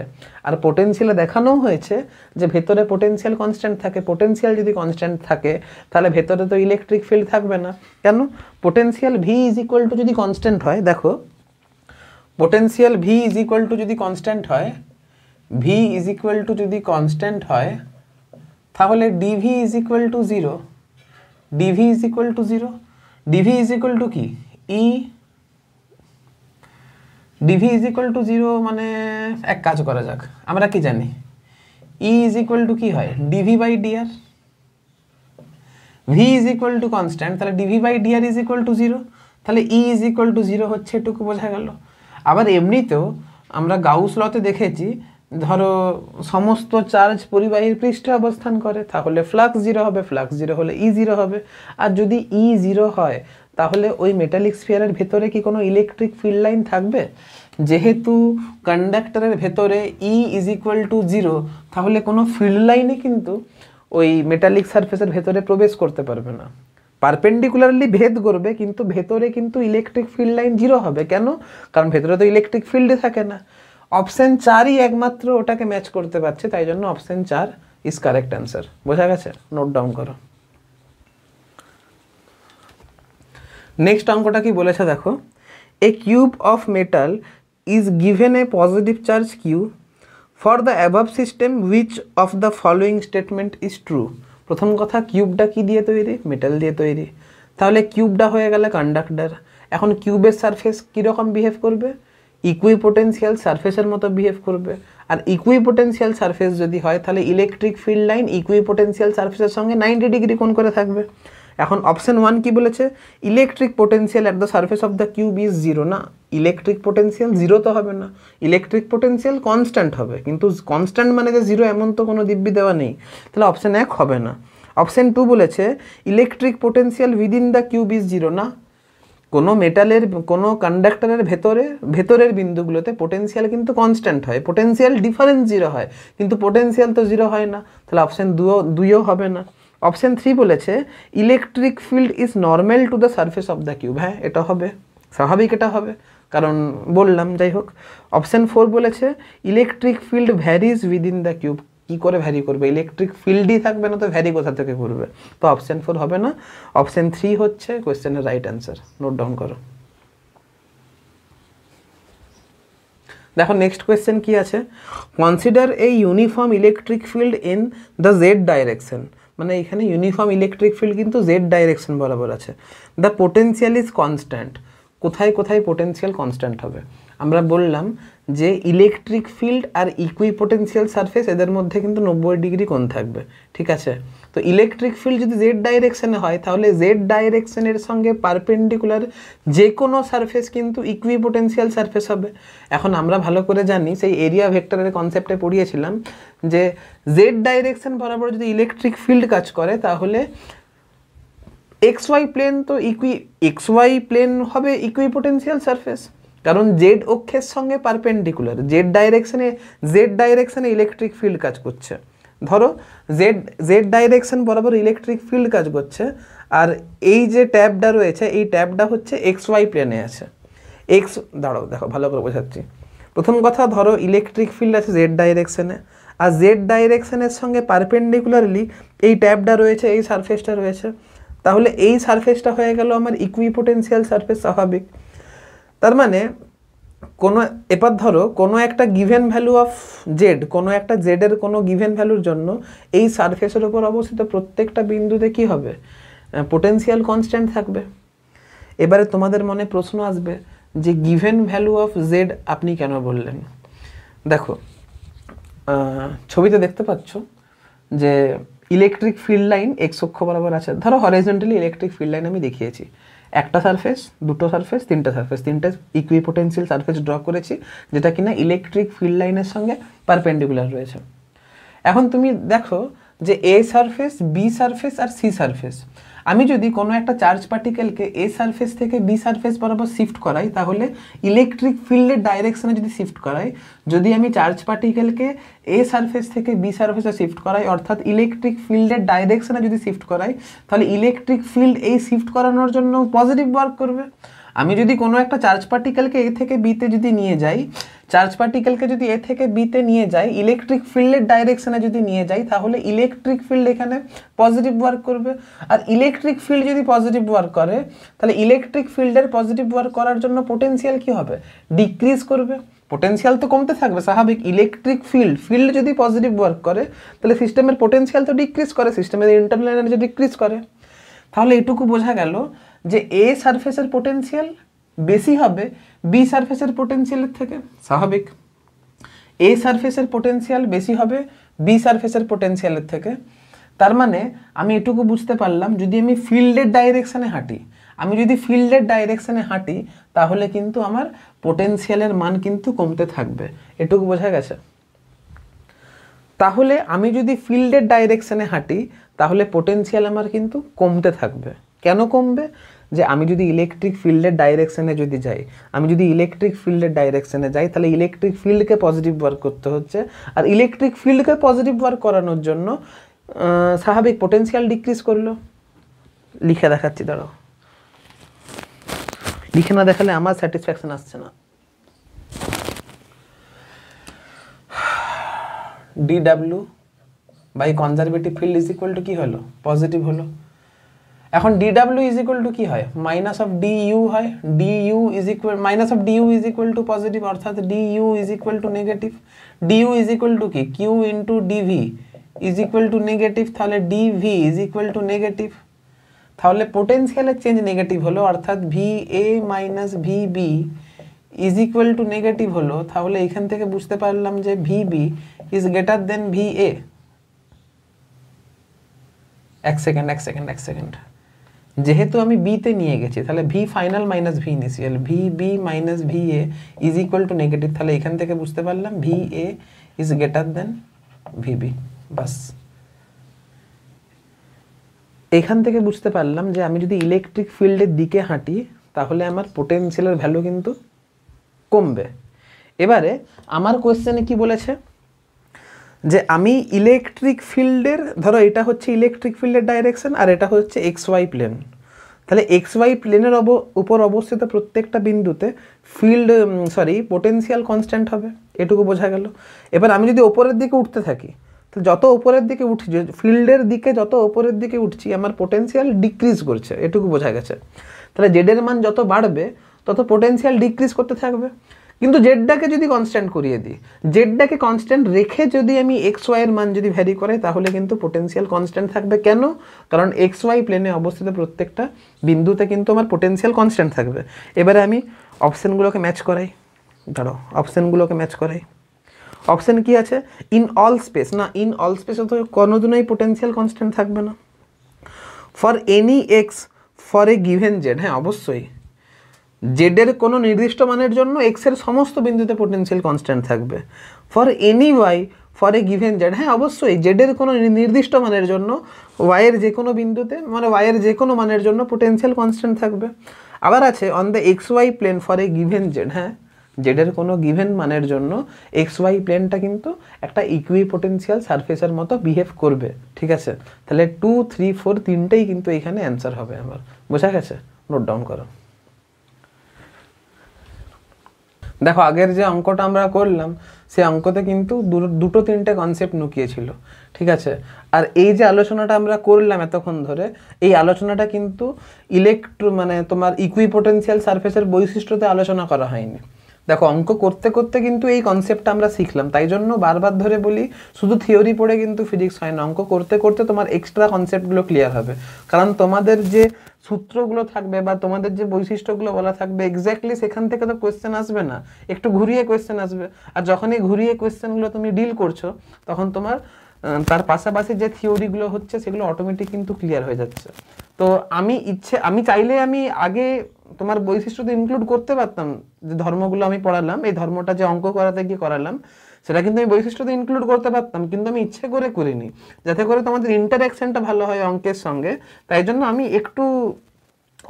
আর পোটেনশিয়ালে দেখানোও হয়েছে যে ভেতরে পোটেনশিয়াল কনস্ট্যান্ট থাকে। পোটেনশিয়াল যদি কনস্ট্যান্ট থাকে তাহলে ভেতরে তো ইলেকট্রিক ফিল্ড থাকবে না। কেন? Potential V is equal to যদি কনস্ট্যান্ট হয়, দেখো potential V is equal to যদি কনস্ট্যান্ট হয়, ভি ইজ ইকুয়াল টু যদি কনস্ট্যান্ট হয় তাহলে DV is equal to 0, DV is equal to 0, DV is equal to কি? E, DV is equal to 0 মানে এক কাজ করা যাক, আমরা কি জানি ই ইজ ইকুয়াল টু কি হয়? D V by D R. V is equal to constant, তাহলে D V by D R is equal to 0, তাহলে ই ইজ ইকুয়াল টু 0 হচ্ছে, এটুকু বোঝা গেল। আবার এমনিতেও আমরা গাউস লতে দেখেছি, ধরো সমস্ত চার্জ পরিবাহীর পৃষ্ঠে অবস্থান করে, তাহলে ফ্লাক্স 0 হবে, ফ্লাক্স 0 হলে ই 0 হবে। আর যদি ই 0 হয় তাহলে ওই মেটালিক স্ফিয়ারের ভেতরে কি কোনো ইলেকট্রিক ফিল্ড লাইন থাকবে? যেহেতু কন্ডাক্টরের ভেতরে ই ইজ ইকুয়াল টু 0, তাহলে কোনো ফিল্ড লাইনে কিন্তু ওই মেটালিক সারফেসের ভেতরে প্রবেশ করতে পারবে না। পারপেন্ডিকুলারলি ভেদ করবে, কিন্তু ভেতরে কিন্তু ইলেকট্রিক ফিল্ড লাইন 0 হবে। কেন? কারণ ভেতরে তো ইলেকট্রিক ফিল্ডে থাকে না। অপশন 4ই একমাত্র ওটাকে ম্যাচ করতে পারছে, তাই জন্য অপশন 4 ইজ কারেক্ট অ্যান্সার। বোঝা গেছে? নোট ডাউন করো। নেক্সট অঙ্কটা কি বলেছে দেখো, a cube of metal is given a positive charge Q for the above system which of the following statement is true. প্রথম কথা, কিউবটা কি দিয়ে তৈরি? মেটাল দিয়ে তৈরি। তাহলে কিউবটা হয়ে গেলে কন্ডাক্টর। এখন কিউবের সারফেস কীরকম বিহেভ করবে? ইকুইপোটেনশিয়াল সারফেসের মতো বিহেভ করবে। আর ইকুইপোটেনশিয়াল সারফেস যদি হয় তাহলে ইলেকট্রিক ফিল্ড লাইন ইকুইপোটেনশিয়াল সারফেসের সঙ্গে 90 ডিগ্রি কোণ করে থাকবে। এখন অপশন 1 কি বলেছে? Electric potential at the surface of the cube is 0। না, ইলেকট্রিক পোটেনশিয়াল 0 তো হবে না, ইলেকট্রিক পোটেনশিয়াল কনস্ট্যান্ট হবে। কিন্তু কনস্ট্যান্ট মানে যে 0 এমন তো কোনো দিব্যি দেওয়া নেই, তাহলে অপশন 1 হবে না। অপশন 2 বলেছে electric potential within the cube is 0। না, কোনো মেটালের কোনো কন্ডাক্টরের ভেতরের বিন্দুগুলোতে পোটেনশিয়াল কিন্তু কনস্ট্যান্ট হয়, পোটেনশিয়াল ডিফারেন্স 0 হয়, কিন্তু পোটেনশিয়াল তো 0 হয় না, তাহলে অপশন 2ও হবে না। অপশন 3 বলেছে electric field is normal to the surface of the cube. হ্যাঁ, এটা হবে, স্বাভাবিক এটা হবে, কারণ বললাম। যাই হোক, অপশন 4 বলেছে electric field varies within the cube. কী করে ভ্যারি করবে? ইলেকট্রিক ফিল্ডই থাকবে না, তো ভ্যারি কোথা থেকে করবে? তো অপশন 4 হবে না, অপশন 3 হচ্ছে কোয়েশ্চেনের রাইট অ্যান্সার। নোট ডাউন করো। দেখো নেক্সট কোয়েশ্চেন কি আছে, consider A uniform electric field in the Z direction. মানে এখানে ইউনিফর্ম ইলেকট্রিক ফিল্ড কিন্তু জেড ডাইরেকশন বরাবর আছে। The potential is constant. কোথায় কোথায় পোটেনশিয়াল কনস্ট্যান্ট হবে? আমরা বললাম যে ইলেকট্রিক ফিল্ড আর ইকুইপোটেনশিয়াল সারফেস এদের মধ্যে কিন্তু 90 ডিগ্রি কোণ থাকবে, ঠিক আছে? তো ইলেকট্রিক ফিল্ড যদি জেড ডাইরেকশনে হয় তাহলে জেড ডাইরেকশনের সঙ্গে পারপেন্ডিকুলার যে কোনো সারফেস কিন্তু ইকুইপোটেনশিয়াল সারফেস হবে। এখন আমরা ভালো করে জানি, সেই এরিয়া ভেক্টরের কনসেপ্টে পড়িয়েছিলাম যে জেড ডাইরেকশন বরাবর যদি ইলেকট্রিক ফিল্ড কাজ করে তাহলে XY প্লেন তো XY প্লেন হবে ইকুইপোটেনশিয়াল সারফেস, কারণ জেড অক্ষের সঙ্গে পারপেন্ডিকুলার জেড ডাইরেকশনে ইলেকট্রিক ফিল্ড কাজ করছে। ধরো জেড ডাইরেকশন বরাবর ইলেকট্রিক ফিল্ড কাজ করছে, আর এই যে ট্যাবটা রয়েছে এই ট্যাবটা হচ্ছে XY প্লেনে আছে। দাঁড়াও, দেখো ভালো করে বোঝাচ্ছি। প্রথম কথা, ধরো ইলেকট্রিক ফিল্ড আছে জেড ডাইরেকশনে, আর জেড ডাইরেকশনের সঙ্গে পারপেন্ডিকুলারলি এই ট্যাবটা রয়েছে, এই সারফেসটা রয়েছে, তাহলে এই সারফেসটা হয়ে গেল আমার ইকুইপোটেনশিয়াল সারফেস, স্বাভাবিক। তার মানে এবার ধরো কোনো একটা গিভেন ভ্যালু অফ জেড, কোনো একটা জেডের কোনো গিভেন ভ্যালুর জন্য এই সারফেসের উপর অবস্থিত প্রত্যেকটা বিন্দুতে কি হবে? পোটেনশিয়াল কনস্ট্যান্ট থাকবে। এবারে তোমাদের মনে প্রশ্ন আসবে যে গিভেন ভ্যালু অফ জেড আপনি কেন বললেন? দেখো ছবিতে দেখতে পাচ্ছ যে ইলেকট্রিক ফিল্ড লাইন এক্স অক্ষ বরাবর আছে। ধরো হরাইজন্টালি ইলেকট্রিক ফিল্ড লাইন আমি দেখিয়েছি, একটা সারফেস, দুটো সারফেস, তিনটে সারফেস, তিনটে ইকুইপোটেন্সিয়াল সারফেস ড্র করেছি যেটা কিনা ইলেকট্রিক ফিল্ড লাইনের সঙ্গে পারপেন্ডিকুলার রয়েছে। এখন তুমি দেখো যে এ সারফেস, বি সারফেস আর সি সারফেস, আমি যদি কোনো একটা চার্জ পার্টিকেলকে এ সারফেস থেকে বি সারফেস বরাবর শিফট করাই, তাহলে ইলেকট্রিক ফিল্ডের ডাইরেকশনে যদি শিফট করাই, যদি আমি চার্জ পার্টিকেলকে এ সারফেস থেকে বি সারফেসে শিফট করাই, অর্থাৎ ইলেকট্রিক ফিল্ডের ডাইরেকশনে যদি শিফট করাই, তাহলে ইলেকট্রিক ফিল্ড এই শিফট করানোর জন্য পজিটিভ ওয়ার্ক করবে। আমি যদি কোনো একটা চার্জ পার্টিকেলকে এ থেকে বিতে যদি নিয়ে যাই, চার্জ পার্টিকেলকে যদি এ থেকে বিতে নিয়ে যাই, ইলেকট্রিক ফিল্ডের ডাইরেকশনে যদি নিয়ে যাই, তাহলে ইলেকট্রিক ফিল্ড এখানে পজিটিভ ওয়ার্ক করবে। আর ইলেকট্রিক ফিল্ড যদি পজিটিভ ওয়ার্ক করে, তাহলে ইলেকট্রিক ফিল্ডের পজিটিভ ওয়ার্ক করার জন্য পোটেনশিয়াল কি হবে? ডিক্রিজ করবে। পোটেনশিয়াল তো কমতে থাকবে স্বাভাবিক। ইলেকট্রিক ফিল্ড যদি পজিটিভ ওয়ার্ক করে, তাহলে সিস্টেমের পোটেনশিয়াল তো ডিক্রিজ করে, সিস্টেমের ইন্টারনাল এনার্জি ডিক্রিজ করে। তাহলে এটুকু বোঝা গেল যে এ সারফেসের পোটেনশিয়াল বেশি হবে বি সারফেসের পোটেনশিয়ালের থেকে, স্বাভাবিক। এ সারফেসের পোটেনশিয়াল বেশি হবে বি সারফেসের পোটেনশিয়ালের থেকে। তার মানে আমি এটুকু বুঝতে পারলাম, যদি আমি ফিল্ডের ডাইরেকশানে হাঁটি, তাহলে কিন্তু আমার পোটেনশিয়ালের মান কিন্তু কমতে থাকবে। এটুকু বোঝা গেছে? তাহলে আমি যদি ফিল্ডের ডাইরেকশানে হাঁটি, তাহলে পোটেনশিয়াল আমার কিন্তু কমতে থাকবে। কেন কমবে? যে আমি যদি ইলেকট্রিক ফিল্ডের ডাইরেকশানে যাই, তাহলে ইলেকট্রিক ফিল্ডকে পজিটিভ ওয়ার্ক করতে হচ্ছে, আর ইলেকট্রিক ফিল্ডকে পজিটিভ ওয়ার্ক করানোর জন্য স্বাভাবিক পোটেনশিয়াল ডিক্রিজ করলো। লিখে দেখাচ্ছি, দাঁড়াও। লিখে না দেখালে আমার স্যাটিসফ্যাকশন আসছে না। dw by conservative field is equal to কি হলো? পজিটিভ হলো। এখন dw ইজ ইকুয়াল টু কি হয়? মাইনাস অফ du হয়। Minus of du is equal two positive, অর্থাৎ du is equal two negative. du is equal to কি? q into dv is equal two negative. তাহলে dv is equal two negative. তাহলে পোটেনশিয়ালের change negative হলো, অর্থাৎ va minus vb is equal two negative হলো। তাহলে এখান থেকে বুঝতে পারলাম যে vb is greater than va। এক সেকেন্ড, যেহেতু আমি b তে নিয়ে গেছি, তাহলে v final minus v initial, vb minus va is equal two negative. তাহলে এখান থেকে বুঝতে পারলাম va is greater than vb। বাস, এখান থেকে বুঝতে পারলাম যে আমি যদি ইলেকট্রিক ফিল্ডের দিকে হাঁটি, তাহলে আমার পোটেনশিয়ালের ভ্যালু কিন্তু কমবে। এবারে আমার কোয়েশ্চেনে কি বলেছে, যে আমি ইলেকট্রিক ফিল্ডের, ধরো এটা হচ্ছে ইলেকট্রিক ফিল্ডের ডাইরেকশন আর এটা হচ্ছে XY প্লেন, তাহলে XY প্লেনের উপর অবস্থিত প্রত্যেকটা বিন্দুতে পোটেনশিয়াল কনস্ট্যান্ট হবে। এটুকু বোঝা গেল। এবার আমি যদি ওপরের দিকে উঠতে থাকি, তো যত ওপরের দিকে উঠছি, ফিল্ডের দিকে যত ওপরের দিকে উঠছি, আমার পোটেনশিয়াল ডিক্রিজ করছে। এটুকু বোঝা গেছে। তাহলে জেডের মান যত বাড়বে তত পোটেনশিয়াল ডিক্রিজ করতে থাকবে। কিন্তু জেডটাকে যদি কনস্ট্যান্ট করিয়ে দিই, জেডটাকে কনস্ট্যান্ট রেখে যদি আমি XY এর মান যদি ভ্যারি করাই, তাহলে কিন্তু পোটেনশিয়াল কনস্ট্যান্ট থাকবে। কেন? কারণ XY প্লেনে অবস্থিত প্রত্যেকটা বিন্দুতে কিন্তু আমার পোটেনশিয়াল কনস্ট্যান্ট থাকবে। এবারে আমি অপশানগুলোকে ম্যাচ করাই। অপশান কি আছে? In all space. না, ইন অল স্পেসে তো কোনোদিনই পোটেনশিয়াল কনস্ট্যান্ট থাকবে না। For any x for a given Z, হ্যাঁ অবশ্যই জেডের কোনো নির্দিষ্ট মানের জন্য এক্সের সমস্ত বিন্দুতে পোটেনশিয়াল কনস্ট্যান্ট থাকবে। For any Y for a given Z, হ্যাঁ অবশ্যই জেডের কোনো নির্দিষ্ট মানের জন্য ওয়াইয়ের যে কোনো বিন্দুতে, মানে ওয়াইয়ের যে কোনো মানের জন্য পোটেনশিয়াল কনস্ট্যান্ট থাকবে। আবার আছে on the XY plane for a given Z, হ্যাঁ জেডের কোনো গিভেন মানের জন্য XY প্লেনটা কিন্তু একটা ইকুইপোটেনশিয়াল সারফেসের মতো বিহেভ করবে। ঠিক আছে, তাহলে 2, 3, 4 তিনটেই কিন্তু এখানে অ্যান্সার হবে আমার। বোঝা গেছে? নোট ডাউন করো। দেখো আগের যে অঙ্কটা আমরা করলাম, সেই অঙ্কতে কিন্তু দুটো তিনটে কনসেপ্ট লুকিয়েছিল। ঠিক আছে, আর এই যে আলোচনাটা আমরা করলাম এতক্ষণ ধরে, এই আলোচনাটা কিন্তু তোমার ইকুইপোটেনশিয়াল সারফেসের বৈশিষ্ট্যতে আলোচনা করা হয়নি। দেখো অঙ্ক করতে করতে কিন্তু এই কনসেপ্টটা আমরা শিখলাম, তাই জন্য বারবার ধরে বলি শুধু থিওরি পড়ে কিন্তু ফিজিক্স হয় না। অঙ্ক করতে করতে তোমার এক্সট্রা কনসেপ্টগুলো ক্লিয়ার হবে, কারণ তোমাদের যে সূত্রগুলো থাকবে বা তোমাদের যে বৈশিষ্ট্যগুলো বলা থাকবে এক্স্যাক্টলি সেখান থেকে তো কোয়েশ্চেন আসবে না, একটু ঘুরিয়ে কোয়েশ্চেন আসবে। আর যখন এই ঘুরিয়ে কোয়েশ্চেনগুলো তুমি ডিল করছো, তখন তোমার তার পাশাপাশি যে থিওরিগুলো হচ্ছে সেগুলো অটোমেটিক কিন্তু ক্লিয়ার হয়ে যাচ্ছে। তো আমি চাইলে আমি আগে তোমার বৈশিষ্ট্যতে ইনক্লুড করতে পারতাম, যে ধর্মগুলো আমি পড়ালাম, এই ধর্মটা যে অঙ্ক করাতে গিয়ে করালাম সেটা কিন্তু আমি বৈশিষ্ট্যতে ইনক্লুড করতে পারতাম, কিন্তু আমি ইচ্ছে করে করিনি, যাতে করে তোমাদের ইন্টারঅ্যাকশনটা ভালো হয় অঙ্কের সঙ্গে। তাই জন্য আমি একটু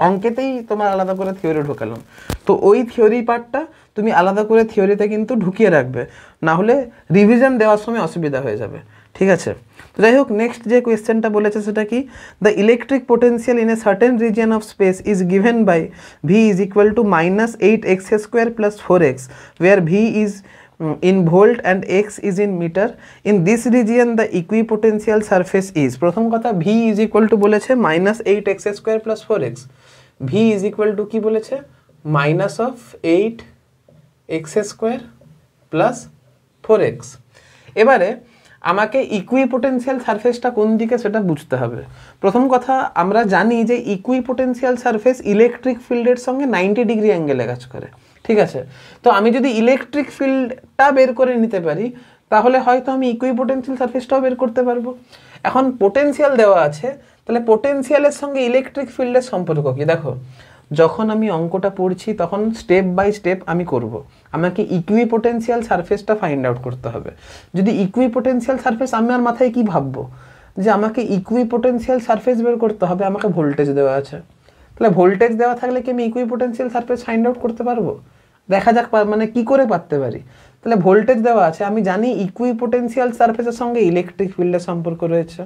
অঙ্কেতেই তোমার আলাদা করে থিওরি ঢোকালাম। তো ওই থিওরি পার্টটা তুমি আলাদা করে থিওরিতে কিন্তু ঢুকিয়ে রাখবে, না হলে রিভিশন দেওয়ার সময় অসুবিধা হয়ে যাবে, ঠিক আছে? তো যাই হোক, নেক্সট যে কোয়েশ্চেনটা বলেছে সেটা কি, the electric potential in a certain region of space is given by V is equal to -8x square plus 4x, where V is in volt and x is in meter. In this region the equipotential surface is, প্রথম কথা v is equal to বলেছে -8x square plus 4x, v is equal to কি বলেছে -8x square plus 4x। এবারে আমাকে equipotential সারফেসটা কোন দিকে সেটা বুঝতে হবে। প্রথম কথা, আমরা জানি যে ইকুইপোটেনশিয়াল সারফেস ইলেকট্রিক ফিল্ডের সঙ্গে 90 ডিগ্রি অ্যাঙ্গেলে কাজ করে, ঠিক আছে? তো আমি যদি ইলেকট্রিক ফিল্ডটা বের করে নিতে পারি তাহলে হয়তো আমি ইকুইপোটেনশিয়াল সারফেসটাও বের করতে পারবো। এখন পোটেনশিয়াল দেওয়া আছে, তাহলে পোটেনশিয়ালের সঙ্গে ইলেকট্রিক ফিল্ডের সম্পর্ক কি? দেখো, যখন আমি অঙ্কটা পড়ছি তখন স্টেপ বাই স্টেপ আমি করব। আমাকে ইকুইপোটেনশিয়াল সারফেসটা ফাইন্ড আউট করতে হবে। যদি ইকুইপোটেনশিয়াল সারফেস, আমার মাথায় কি ভাববো যে আমাকে ইকুইপোটেনশিয়াল সারফেস বের করতে হবে, আমাকে ভোল্টেজ দেওয়া আছে, তাহলে ভোল্টেজ দেওয়া থাকলে কি আমি ইকুইপোটেনশিয়াল সারফেস ফাইন্ড আউট করতে পারবো? দেখা যাক মানে কি করে পারতে পারি। তাহলে ভোল্টেজ দেওয়া আছে, আমি জানি ইকুইপোটেনশিয়াল সারফেসের সঙ্গে ইলেকট্রিক ফিল্ডের সম্পর্ক রয়েছে,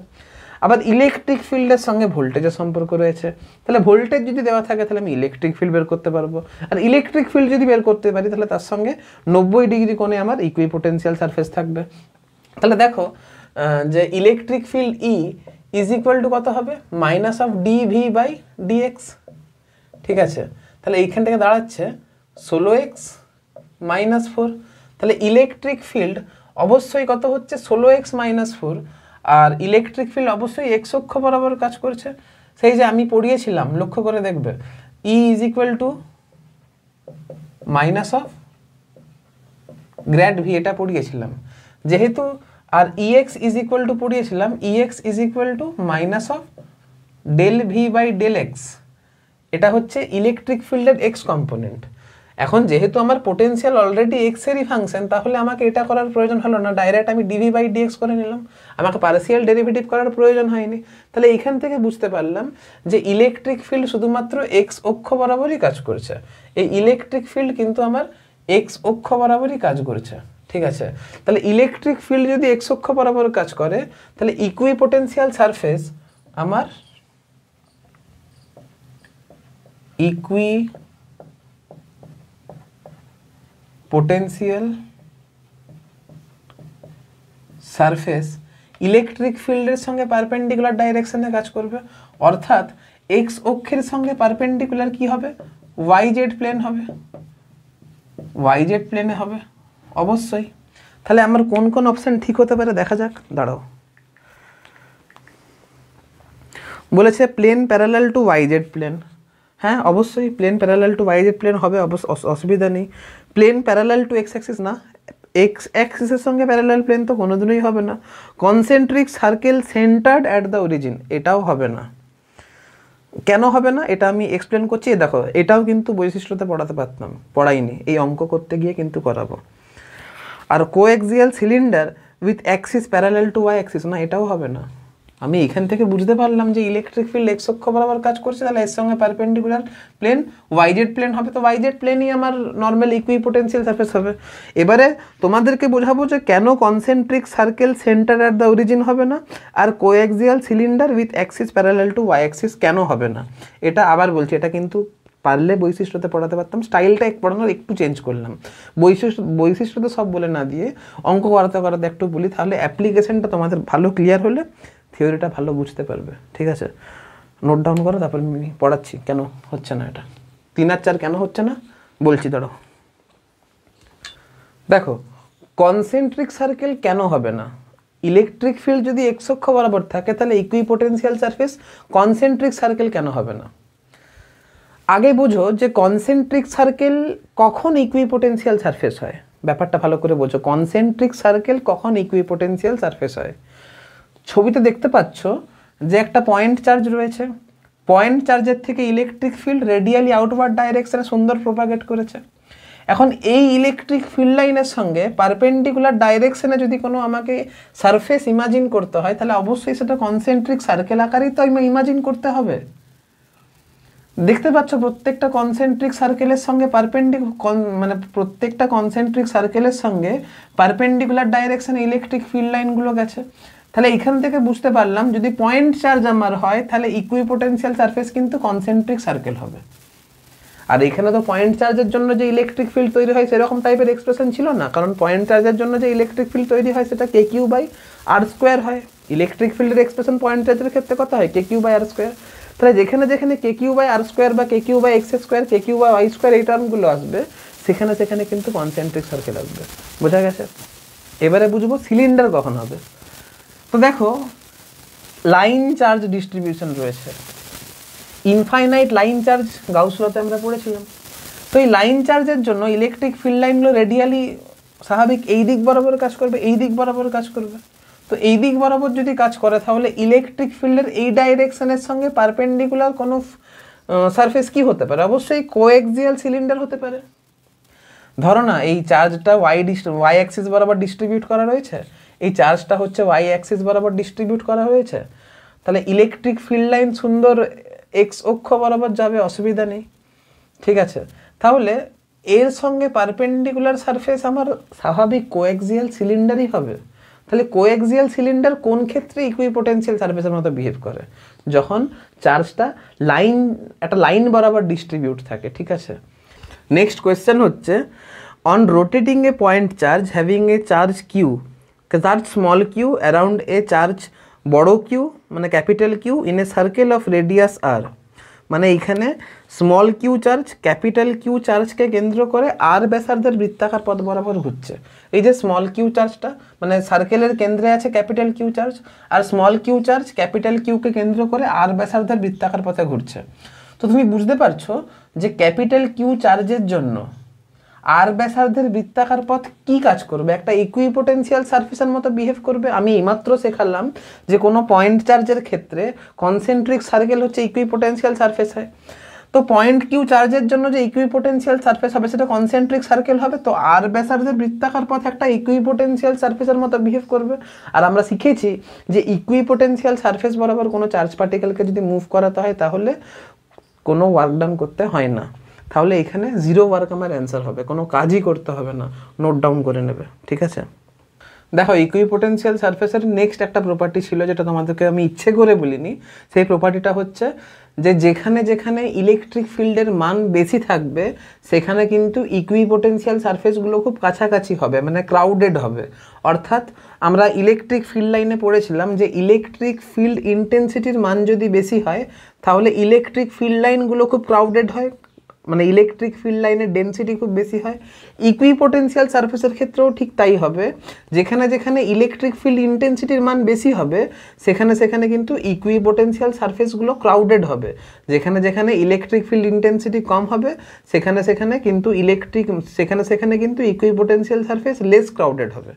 আবার ইলেকট্রিক ফিল্ডের সঙ্গে ভোল্টেজের সম্পর্ক রয়েছে। তাহলে ভোল্টেজ যদি দেওয়া থাকে তাহলে আমি ইলেকট্রিক ফিল্ড বের করতে পারবো, আর ইলেকট্রিক ফিল্ড যদি বের করতে পারি তাহলে তার সঙ্গে 90 ডিগ্রি কোণে আমার ইকুইপোটেনশিয়াল সারফেস থাকবে। তাহলে দেখো যে electric field E is equal to কত হবে, -dv/dx, ঠিক আছে? তাহলে এইখান থেকে দাঁড়াচ্ছে 16x - 4। তাহলে ইলেকট্রিক ফিল্ড অবশ্যই কত হচ্ছে, 16x - 4, আর ইলেকট্রিক ফিল্ড অবশ্যই x অক্ষ বরাবর কাজ করছে। সেই যে আমি পড়িয়েছিলাম, লক্ষ্য করে দেখবে, E is equal to -grad v, এটা পড়িয়েছিলাম যেহেতু, আর ex ইজ ইকুয়াল টু পড়িয়েছিলাম, ex is equal to -del v/del x, এটা হচ্ছে ইলেকট্রিক ফিল্ডের x কম্পোনেন্ট। এখন যেহেতু আমার পোটেনশিয়াল অলরেডি x এরই ফাংশন, তাহলে আমাকে এটা করার প্রয়োজন হলো না, ডাইরেক্ট আমি dv/dx করে নিলাম, আমাকে পার্সিয়াল ডেরিভেটিভ করার প্রয়োজন হয়নি। তাহলে এখান থেকে বুঝতে পারলাম যে ইলেকট্রিক ফিল্ড শুধুমাত্র x অক্ষ বরাবরই কাজ করছে। এই ইলেকট্রিক ফিল্ড কিন্তু আমার x অক্ষ বরাবরই কাজ করছে, ঠিক আছে? তাহলে ইলেকট্রিক ফিল্ড যদি x অক্ষ বরাবর কাজ করে তাহলে ইকুইপোটেনশিয়াল সারফেস আমার ইকুইপোটেনশিয়াল সারফেস ইলেকট্রিক ফিল্ডের সঙ্গে পারপেন্ডিকুলার ডাইরেকশনে কাজ করবে, অর্থাৎ x অক্ষের সঙ্গে পারপেন্ডিকুলার কি হবে, yz প্লেন হবে, yz প্লেনে হবে অবশ্যই। তাহলে আমার কোন কোন অপশন ঠিক হতে পারে দেখা যাক, দাঁড়াও। বলেছে plane parallel to yz plane, হ্যাঁ অবশ্যই plane parallel to yz plane হবে, অসুবিধা নেই। Plane parallel to x axis না, x অ্যাক্সিসের সঙ্গে প্যারালাল প্লেন তো কোনোদিনই হবে না। Concentric circle centred at the origin, এটাও হবে না। কেন হবে না এটা আমি এক্সপ্লেন করছি। দেখো, এটাও কিন্তু বৈশিষ্ট্যতে পড়াতে পারতাম, পড়াইনি, এই অঙ্ক করতে গিয়ে কিন্তু করাবো। আর coaxial cylinder with axis parallel to Y axis, না এটাও হবে না। আমি এখান থেকে বুঝতে পারলাম যে ইলেকট্রিক ফিল্ড x অক্ষ বরাবর কাজ করছে, তাহলে এর সঙ্গে পারপেন্ডিকুলার প্লেন yz প্লেন হবে, তো yz প্লেনই আমার নর্মাল ইকুইপোটেনশিয়াল সারফেস হবে। এবারে তোমাদেরকে বোঝাবো যে কেন concentric circle centre at the origin হবে না, আর coaxial cylinder with axis parallel to Y axis কেন হবে না। এটা আবার বলছি, এটা কিন্তু পারলে বৈশিষ্ট্যতে পড়াতে পারতাম, স্টাইলটা পড়ানোর একটু চেঞ্জ করলাম। বৈশিষ্ট্যতে সব বলে না দিয়ে অঙ্ক করাতে করাতে একটু বলি, তাহলে অ্যাপ্লিকেশনটা তোমাদের ভালো ক্লিয়ার হলে থিওরিটা ভালো বুঝতে পারবে, ঠিক আছে? নোট ডাউন করো, তারপর আমি পড়াচ্ছি কেন হচ্ছে না। এটা 3 আর 4 কেন হচ্ছে না বলছি, দাঁড়াও। দেখো, কনসেন্ট্রিক সার্কেল কেন হবে না, ইলেকট্রিক ফিল্ড যদি x অক্ষ বরাবর থাকে তাহলে ইকুইপোটেনশিয়াল সারফেস কনসেন্ট্রিক সার্কেল কেন হবে না। আগে বুঝো যে কনসেন্ট্রিক সার্কেল কখন ইকুইপোটেনশিয়াল সারফেস হয়, ব্যাপারটা ভালো করে বোঝো। কনসেন্ট্রিক সার্কেল কখন ইকুইপোটেনশিয়াল সারফেস হয়, ছবিতে দেখতে পাচ্ছ যে একটা পয়েন্ট চার্জ রয়েছে, পয়েন্ট চার্জের থেকে ইলেকট্রিক ফিল্ড রেডিয়ালি আউটওয়ার্ড ডাইরেকশনে সুন্দর প্রোপাগেট করেছে। এখন এই ইলেকট্রিক ফিল্ড লাইনের সঙ্গে পারপেন্ডিকুলার ডাইরেকশনে যদি কোনো আমাকে সারফেস ইমাজিন করতে হয়, তাহলে অবশ্যই সেটা কনসেন্ট্রিক সার্কেল আকারেই তো ইমাজিন করতে হবে। দেখতে পাচ্ছ প্রত্যেকটা কনসেন্ট্রিক সার্কেলের সঙ্গে মানে প্রত্যেকটা কনসেন্ট্রিক সার্কেলের সঙ্গে পারপেন্ডিকুলার ডাইরেকশনে ইলেকট্রিক ফিল্ড লাইনগুলো গেছে। তাহলে এখান থেকে বুঝতে পারলাম যদি পয়েন্ট চার্জ আমার হয় তাহলে ইকুইপোটেনশিয়াল সারফেস কিন্তু কনসেন্ট্রিক সার্কেল হবে। আর এখানে তো পয়েন্ট চার্জের জন্য যে ইলেকট্রিক ফিল্ড তৈরি হয় সেরকম টাইপের এক্সপ্রেশন ছিল না, কারণ পয়েন্ট চার্জের জন্য যে ইলেকট্রিক ফিল্ড তৈরি হয় সেটা KQ/R² হয়। ইলেকট্রিক ফিল্ডের এক্সপ্রেশন পয়েন্ট চার্জের ক্ষেত্রে কত হয়? KQ/R²। তাহলে যেখানে যেখানে KQ/R² বা KQ/X², KQ/Y² এই টার্মগুলো আসবে সেখানে সেখানে কিন্তু কনসেন্ট্রিক সার্কেল আসবে। বোঝা গেছে? এবারে বুঝবো সিলিন্ডার কখন হবে। তো দেখো লাইন চার্জ ডিস্ট্রিবিউশন রয়েছে, ইনফাইনাইট লাইন চার্জ গাউস লতে আমরা পড়েছিলাম। তো এই লাইন চার্জের জন্য ইলেকট্রিক ফিল্ড লাইনগুলো রেডিয়ালি স্বাভাবিক এই দিক বরাবর কাজ করবে, এই দিক বরাবর কাজ করবে। তো এই দিক বরাবর যদি কাজ করে তাহলে ইলেকট্রিক ফিল্ডের এই ডাইরেকশনের সঙ্গে পারপেন্ডিকুলার কোনো সারফেস কি হতে পারে? অবশ্যই কোএক্সিয়াল সিলিন্ডার হতে পারে। ধরো না এই চার্জটা ওয়াই অ্যাক্সিস বরাবর ডিস্ট্রিবিউট করা রয়েছে, এই চার্জটা হচ্ছে ওয়াই অ্যাক্সিস বরাবর ডিস্ট্রিবিউট করা হয়েছে, তাহলে ইলেকট্রিক ফিল্ড লাইন সুন্দর এক্স অক্ষ বরাবর যাবে, অসুবিধা নেই। ঠিক আছে, তাহলে এর সঙ্গে পারপেন্ডিকুলার সারফেস আমার স্বাভাবিক কোএক্সিয়াল সিলিন্ডারই হবে। তাহলে কোএক্সিয়াল সিলিন্ডার কোন ক্ষেত্রে ইকুইপোটেনশিয়াল সারফেসের মতো বিহেভ করে? যখন চার্জটা একটা লাইন বরাবর ডিস্ট্রিবিউট থাকে। ঠিক আছে, নেক্সট কোয়েশ্চেন হচ্ছে on rotating a point charge having a charge Q, charge small Q around a charge বড় কিউ মানে capital Q in a circle of radius R, মানে এইখানে small Q charge capital Q চার্জকে কেন্দ্র করে আর ব্যাসার্ধের বৃত্তাকার পথ বরাবর ঘুরছে। এই যে স্মল কিউ চার্জটা মানে সার্কেলের কেন্দ্রে আছে ক্যাপিটাল কিউ চার্জ, আর স্মল কিউ চার্জ ক্যাপিটাল কিউকে কেন্দ্র করে আর ব্যাসার্ধের বৃত্তাকার পথে ঘুরছে। তো তুমি বুঝতে পারছো যে ক্যাপিটাল কিউ চার্জের জন্য আর ব্যাসার্ধের বৃত্তাকার পথ কি কাজ করবে? একটা ইকুইপোটেনশিয়াল সারফেসের মতো বিহেভ করবে। আমি এইমাত্র শেখালাম যে কোনো পয়েন্ট চার্জের ক্ষেত্রে কনসেন্ট্রিক সার্কেল হচ্ছে ইকুইপোটেনশিয়াল সারফেস হয়। তো পয়েন্ট কিউ চার্জের জন্য যে ইকুইপোটেনশিয়াল সারফেস হবে সেটা কনসেন্ট্রিক সার্কেল হবে। তো আর ব্যাসার্ধের বৃত্তাকার পথ একটা ইকুইপোটেনশিয়াল সারফেসের মতো বিহেভ করবে। আর আমরা শিখেছি যে ইকুইপোটেনশিয়াল সারফেস বরাবর কোনো চার্জ পার্টিকেলকে যদি মুভ করাতে হয় তাহলে কোনো ওয়ার্ক ডাউন করতে হয় না। তাহলে এখানে 0 ওয়ার্ক আমার অ্যান্সার হবে, কোনো কাজই করতে হবে না, নোট ডাউন করে নেবে। ঠিক আছে, দেখো ইকুইপোটেনশিয়াল সারফেসের নেক্সট একটা প্রপার্টি ছিল যেটা তোমাদেরকে আমি ইচ্ছে করে বলিনি। সেই প্রপার্টিটা হচ্ছে যে যেখানে যেখানে ইলেকট্রিক ফিল্ডের মান বেশি থাকবে সেখানে কিন্তু ইকুইপোটেনশিয়াল সারফেসগুলো খুব কাছাকাছি হবে, মানে ক্রাউডেড হবে। অর্থাৎ আমরা ইলেকট্রিক ফিল্ড লাইনে পড়েছিলাম যে ইলেকট্রিক ফিল্ড ইন্টেন্সিটির মান যদি বেশি হয় তাহলে ইলেকট্রিক ফিল্ড লাইনগুলো খুব ক্রাউডেড হয়, মানে ইলেকট্রিক ফিল্ড লাইনের ডেন্সিটি খুব বেশি হয়। ইকুইপোটেনশিয়াল সারফেসের ক্ষেত্রেও ঠিক তাই হবে, যেখানে যেখানে ইলেকট্রিক ফিল্ড ইন্টেন্সিটির মান বেশি হবে সেখানে সেখানে কিন্তু ইকুইপোটেনশিয়াল সারফেসগুলো ক্রাউডেড হবে, যেখানে যেখানে ইলেকট্রিক ফিল্ড ইন্টেন্সিটি কম হবে সেখানে সেখানে কিন্তু ইকুইপোটেনশিয়াল সারফেস লেস ক্রাউডেড হবে।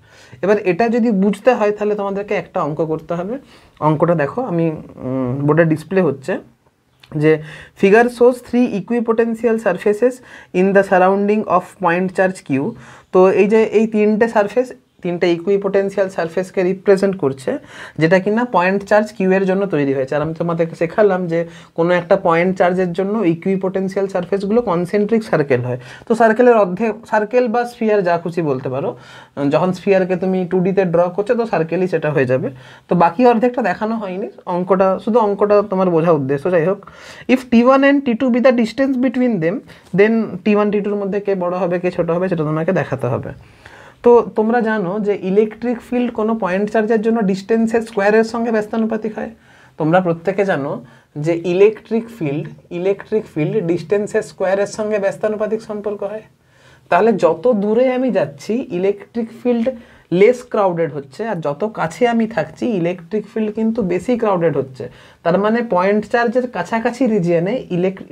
এবার এটা যদি বুঝতে হয় তাহলে তোমাদেরকে একটা অঙ্ক করতে হবে। অঙ্কটা দেখো, আমি বোর্ডে ডিসপ্লে হচ্ছে যে figure shows 3 equipotential surfaces in the surrounding of point charge Q. তো এই যে এই তিনটে ইকুইপোটেনশিয়াল সারফেসকে রিপ্রেজেন্ট করছে যেটা কিনা পয়েন্ট চার্জ কিউ এর জন্য তৈরি হয়েছে। আর আমি তোমাদেরকে শেখালাম যে কোনো একটা পয়েন্ট চার্জের জন্য ইকুইপোটেনশিয়াল সারফেসগুলো কনসেন্ট্রিক সার্কেল হয়। তো সার্কেলের অর্ধেক, সার্কেল বা স্ফিয়ার যা খুশি বলতে পারো, যখন স্ফিয়ারকে তুমি 2Dতে ড্র করছো তো সার্কেলই সেটা হয়ে যাবে। তো বাকি অর্ধেকটা দেখানো হয়নি, শুধু অঙ্কটা তোমার বোঝা উদ্দেশ্য। যাই হোক, if T1 and T2 be the distance between them then T1 T2-র মধ্যে কে বড় হবে কে ছোট হবে সেটা তোমাকে দেখাতে হবে। তো তোমরা জানো যে ইলেকট্রিক ফিল্ড কোনো পয়েন্ট চার্জের জন্য ডিস্টেন্সের স্কোয়ারের সঙ্গে ব্যস্তানুপাতিক হয়। তোমরা প্রত্যেকে জানো যে ইলেকট্রিক ফিল্ড ডিস্টেন্সের স্কোয়ারের সঙ্গে ব্যস্তানুপাতিক সম্পর্ক হয়। তাহলে যত দূরে আমি যাচ্ছি ইলেকট্রিক ফিল্ড লেস ক্রাউডেড হচ্ছে, আর যত কাছে আমি থাকছি ইলেকট্রিক ফিল্ড কিন্তু বেশি ক্রাউডেড হচ্ছে। তার মানে পয়েন্ট চার্জের কাছাকাছি রিজিয়নে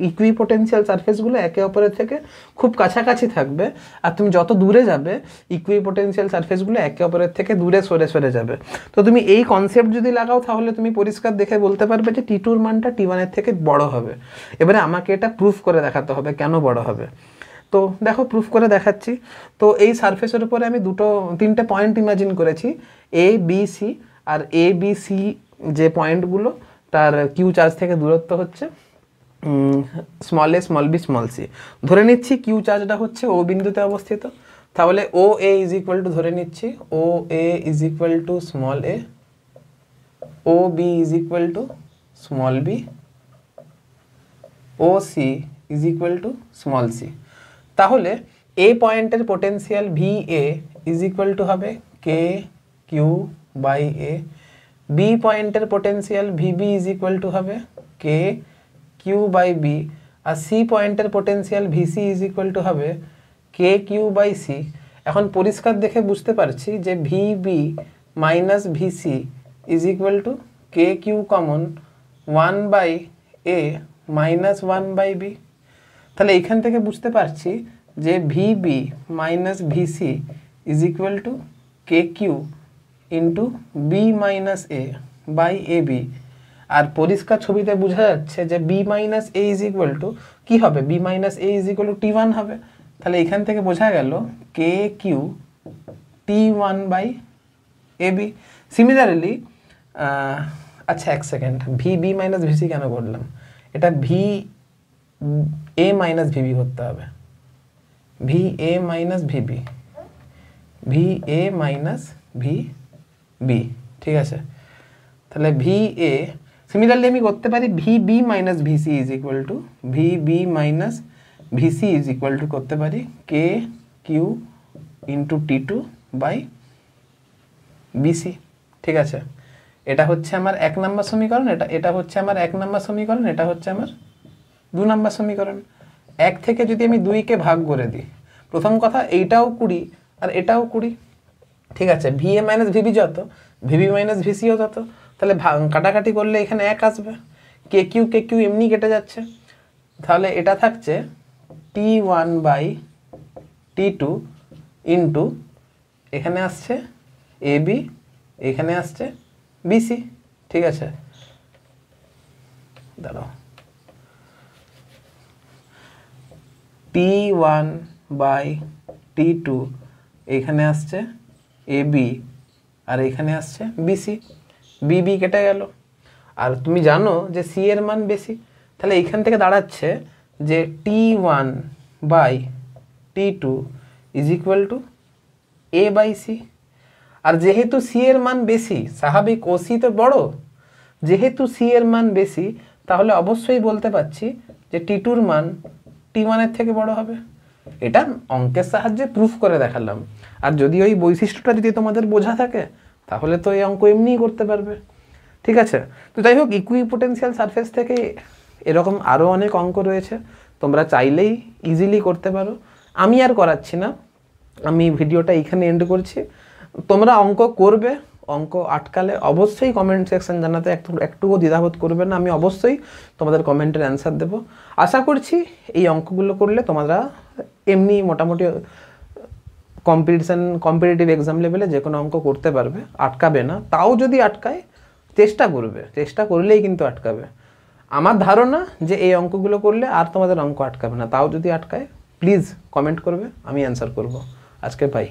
ইকুইপোটেনশিয়াল সারফেসগুলো একে অপরের থেকে খুব কাছাকাছি থাকবে, আর তুমি যত দূরে যাবে ইকুইপোটেনশিয়াল সারফেসগুলো একে অপরের থেকে দূরে সরে সরে যাবে। তো তুমি এই কনসেপ্ট যদি লাগাও তাহলে তুমি পরিষ্কার দেখে বলতে পারবে যে T2 এর মানটা T1 এর থেকে বড় হবে। এবারে আমাকে এটা প্রুফ করে দেখাতে হবে কেন বড় হবে। তো দেখো প্রুফ করে দেখাচ্ছি। তো এই সারফেসের উপরে আমি তিনটে পয়েন্ট ইমাজিন করেছি, এ বি সি। আর এ বি সি যে পয়েন্টগুলো তার কিউ চার্জ থেকে দূরত্ব হচ্ছে small A small B small C. ধরে নিচ্ছি কিউ চার্জটা হচ্ছে ও বিন্দুতে অবস্থিত, তাহলে O A is equal to, ধরে নিচ্ছি O A is equal to small A, O B is equal to small B, O C is equal to small C. তাহলে এ পয়েন্টের potential V A is equal to হবে K Q by A, B পয়েন্টের potential V B is equal to হবে K Q by B, আর C পয়েন্টের potential V C is equal to হবে K Q by C. এখন পরিষ্কার দেখে বুঝতে পারছি যে V B minus VC is equal to K Q common 1 by A minus 1 by B. তাহলে এখান থেকে বুঝতে পারছি যে V B minus VC is equal to K Q into B minus A by A B. আর পরিষ্কার ছবিতে বোঝা যাচ্ছে যে B minus A is equal to কী হবে, B minus A is equal to T1 হবে। তাহলে এখান থেকে বোঝা গেল K Q T1 by A B. Similarly আচ্ছা এক second, V B minus VC কেন করলাম, এটা ভি এ মাইনাস ভিবি করতে হবে, V A minus VB, V A minus V B, ঠিক আছে। তাহলে ভি এ সিমিলারলি আমি করতে পারি V B minus VC is equal to, V B minus VC is equal to করতে পারি K Q into T2 by BC, ঠিক আছে। এটা হচ্ছে আমার 1 নম্বর সমীকরণ, এটা হচ্ছে আমার 1 নম্বর সমীকরণ, এটা হচ্ছে আমার 2 নম্বর সমীকরণ। 1 থেকে যদি আমি 2কে ভাগ করে দিই, প্রথম কথা এইটাও 20 আর এটাও 20, ঠিক আছে। ভি এ মাইনাস ভিবি যত, ভিবি মাইনাস ভিসিও তত, তাহলে কাটাকাটি করলে এখানে 1 আসবে, কে কিউ এমনি কেটে যাচ্ছে। তাহলে এটা থাকছে T1 বাই T2 ইন্টু এখানে আসছে এ বি, এখানে আসছে বিসি, ঠিক আছে। দাঁড়াও, T1 বাই T2 এখানে আসছে এ বি, আর এখানে আসছে বিসি, বিবি কেটে গেল। আর তুমি জানো যে সি এর মান বেশি, তাহলে এইখান থেকে দাঁড়াচ্ছে যে T1 by T2 is equal to A by C. আর যেহেতু সি এর মান বেশি, স্বাভাবিক ও সি তো বড়, যেহেতু সি এর মান বেশি তাহলে অবশ্যই বলতে পারছি যে T2 এর মান T1 এর থেকে বড় হবে। এটা অঙ্কের সাহায্যে প্রুফ করে দেখালাম। আর যদি ওই বৈশিষ্ট্যটা যদি তোমাদের বোঝা থাকে তাহলে তো এই অঙ্ক এমনিই করতে পারবে, ঠিক আছে। তো যাই হোক, ইকুইপোটেনশিয়াল সারফেস থেকে এরকম আরও অনেক অঙ্ক রয়েছে, তোমরা চাইলেই ইজিলি করতে পারো। আমি আর করাচ্ছি না, আমি ভিডিওটা এইখানে এন্ড করছি। তোমরা অঙ্ক করবে, অঙ্ক আটকালে অবশ্যই কমেন্ট সেকশন জানাতে একটুও দ্বিধাবোধ করবে না, আমি অবশ্যই তোমাদের কমেন্টের অ্যান্সার দেবো। আশা করছি এই অঙ্কগুলো করলে তোমরা এমনি মোটামুটি কম্পিটিটিভ এক্সাম লেভেলে যে কোনো অঙ্ক করতে পারবে, আটকাবে না। তাও যদি আটকায় চেষ্টা করবে, চেষ্টা করলেই কিন্তু আটকাবে। আমার ধারণা যে এই অঙ্কগুলো করলে আর তোমাদের অঙ্ক আটকাবে না, তাও যদি আটকায় প্লিজ কমেন্ট করবে, আমি অ্যান্সার করব। আজকে বাই।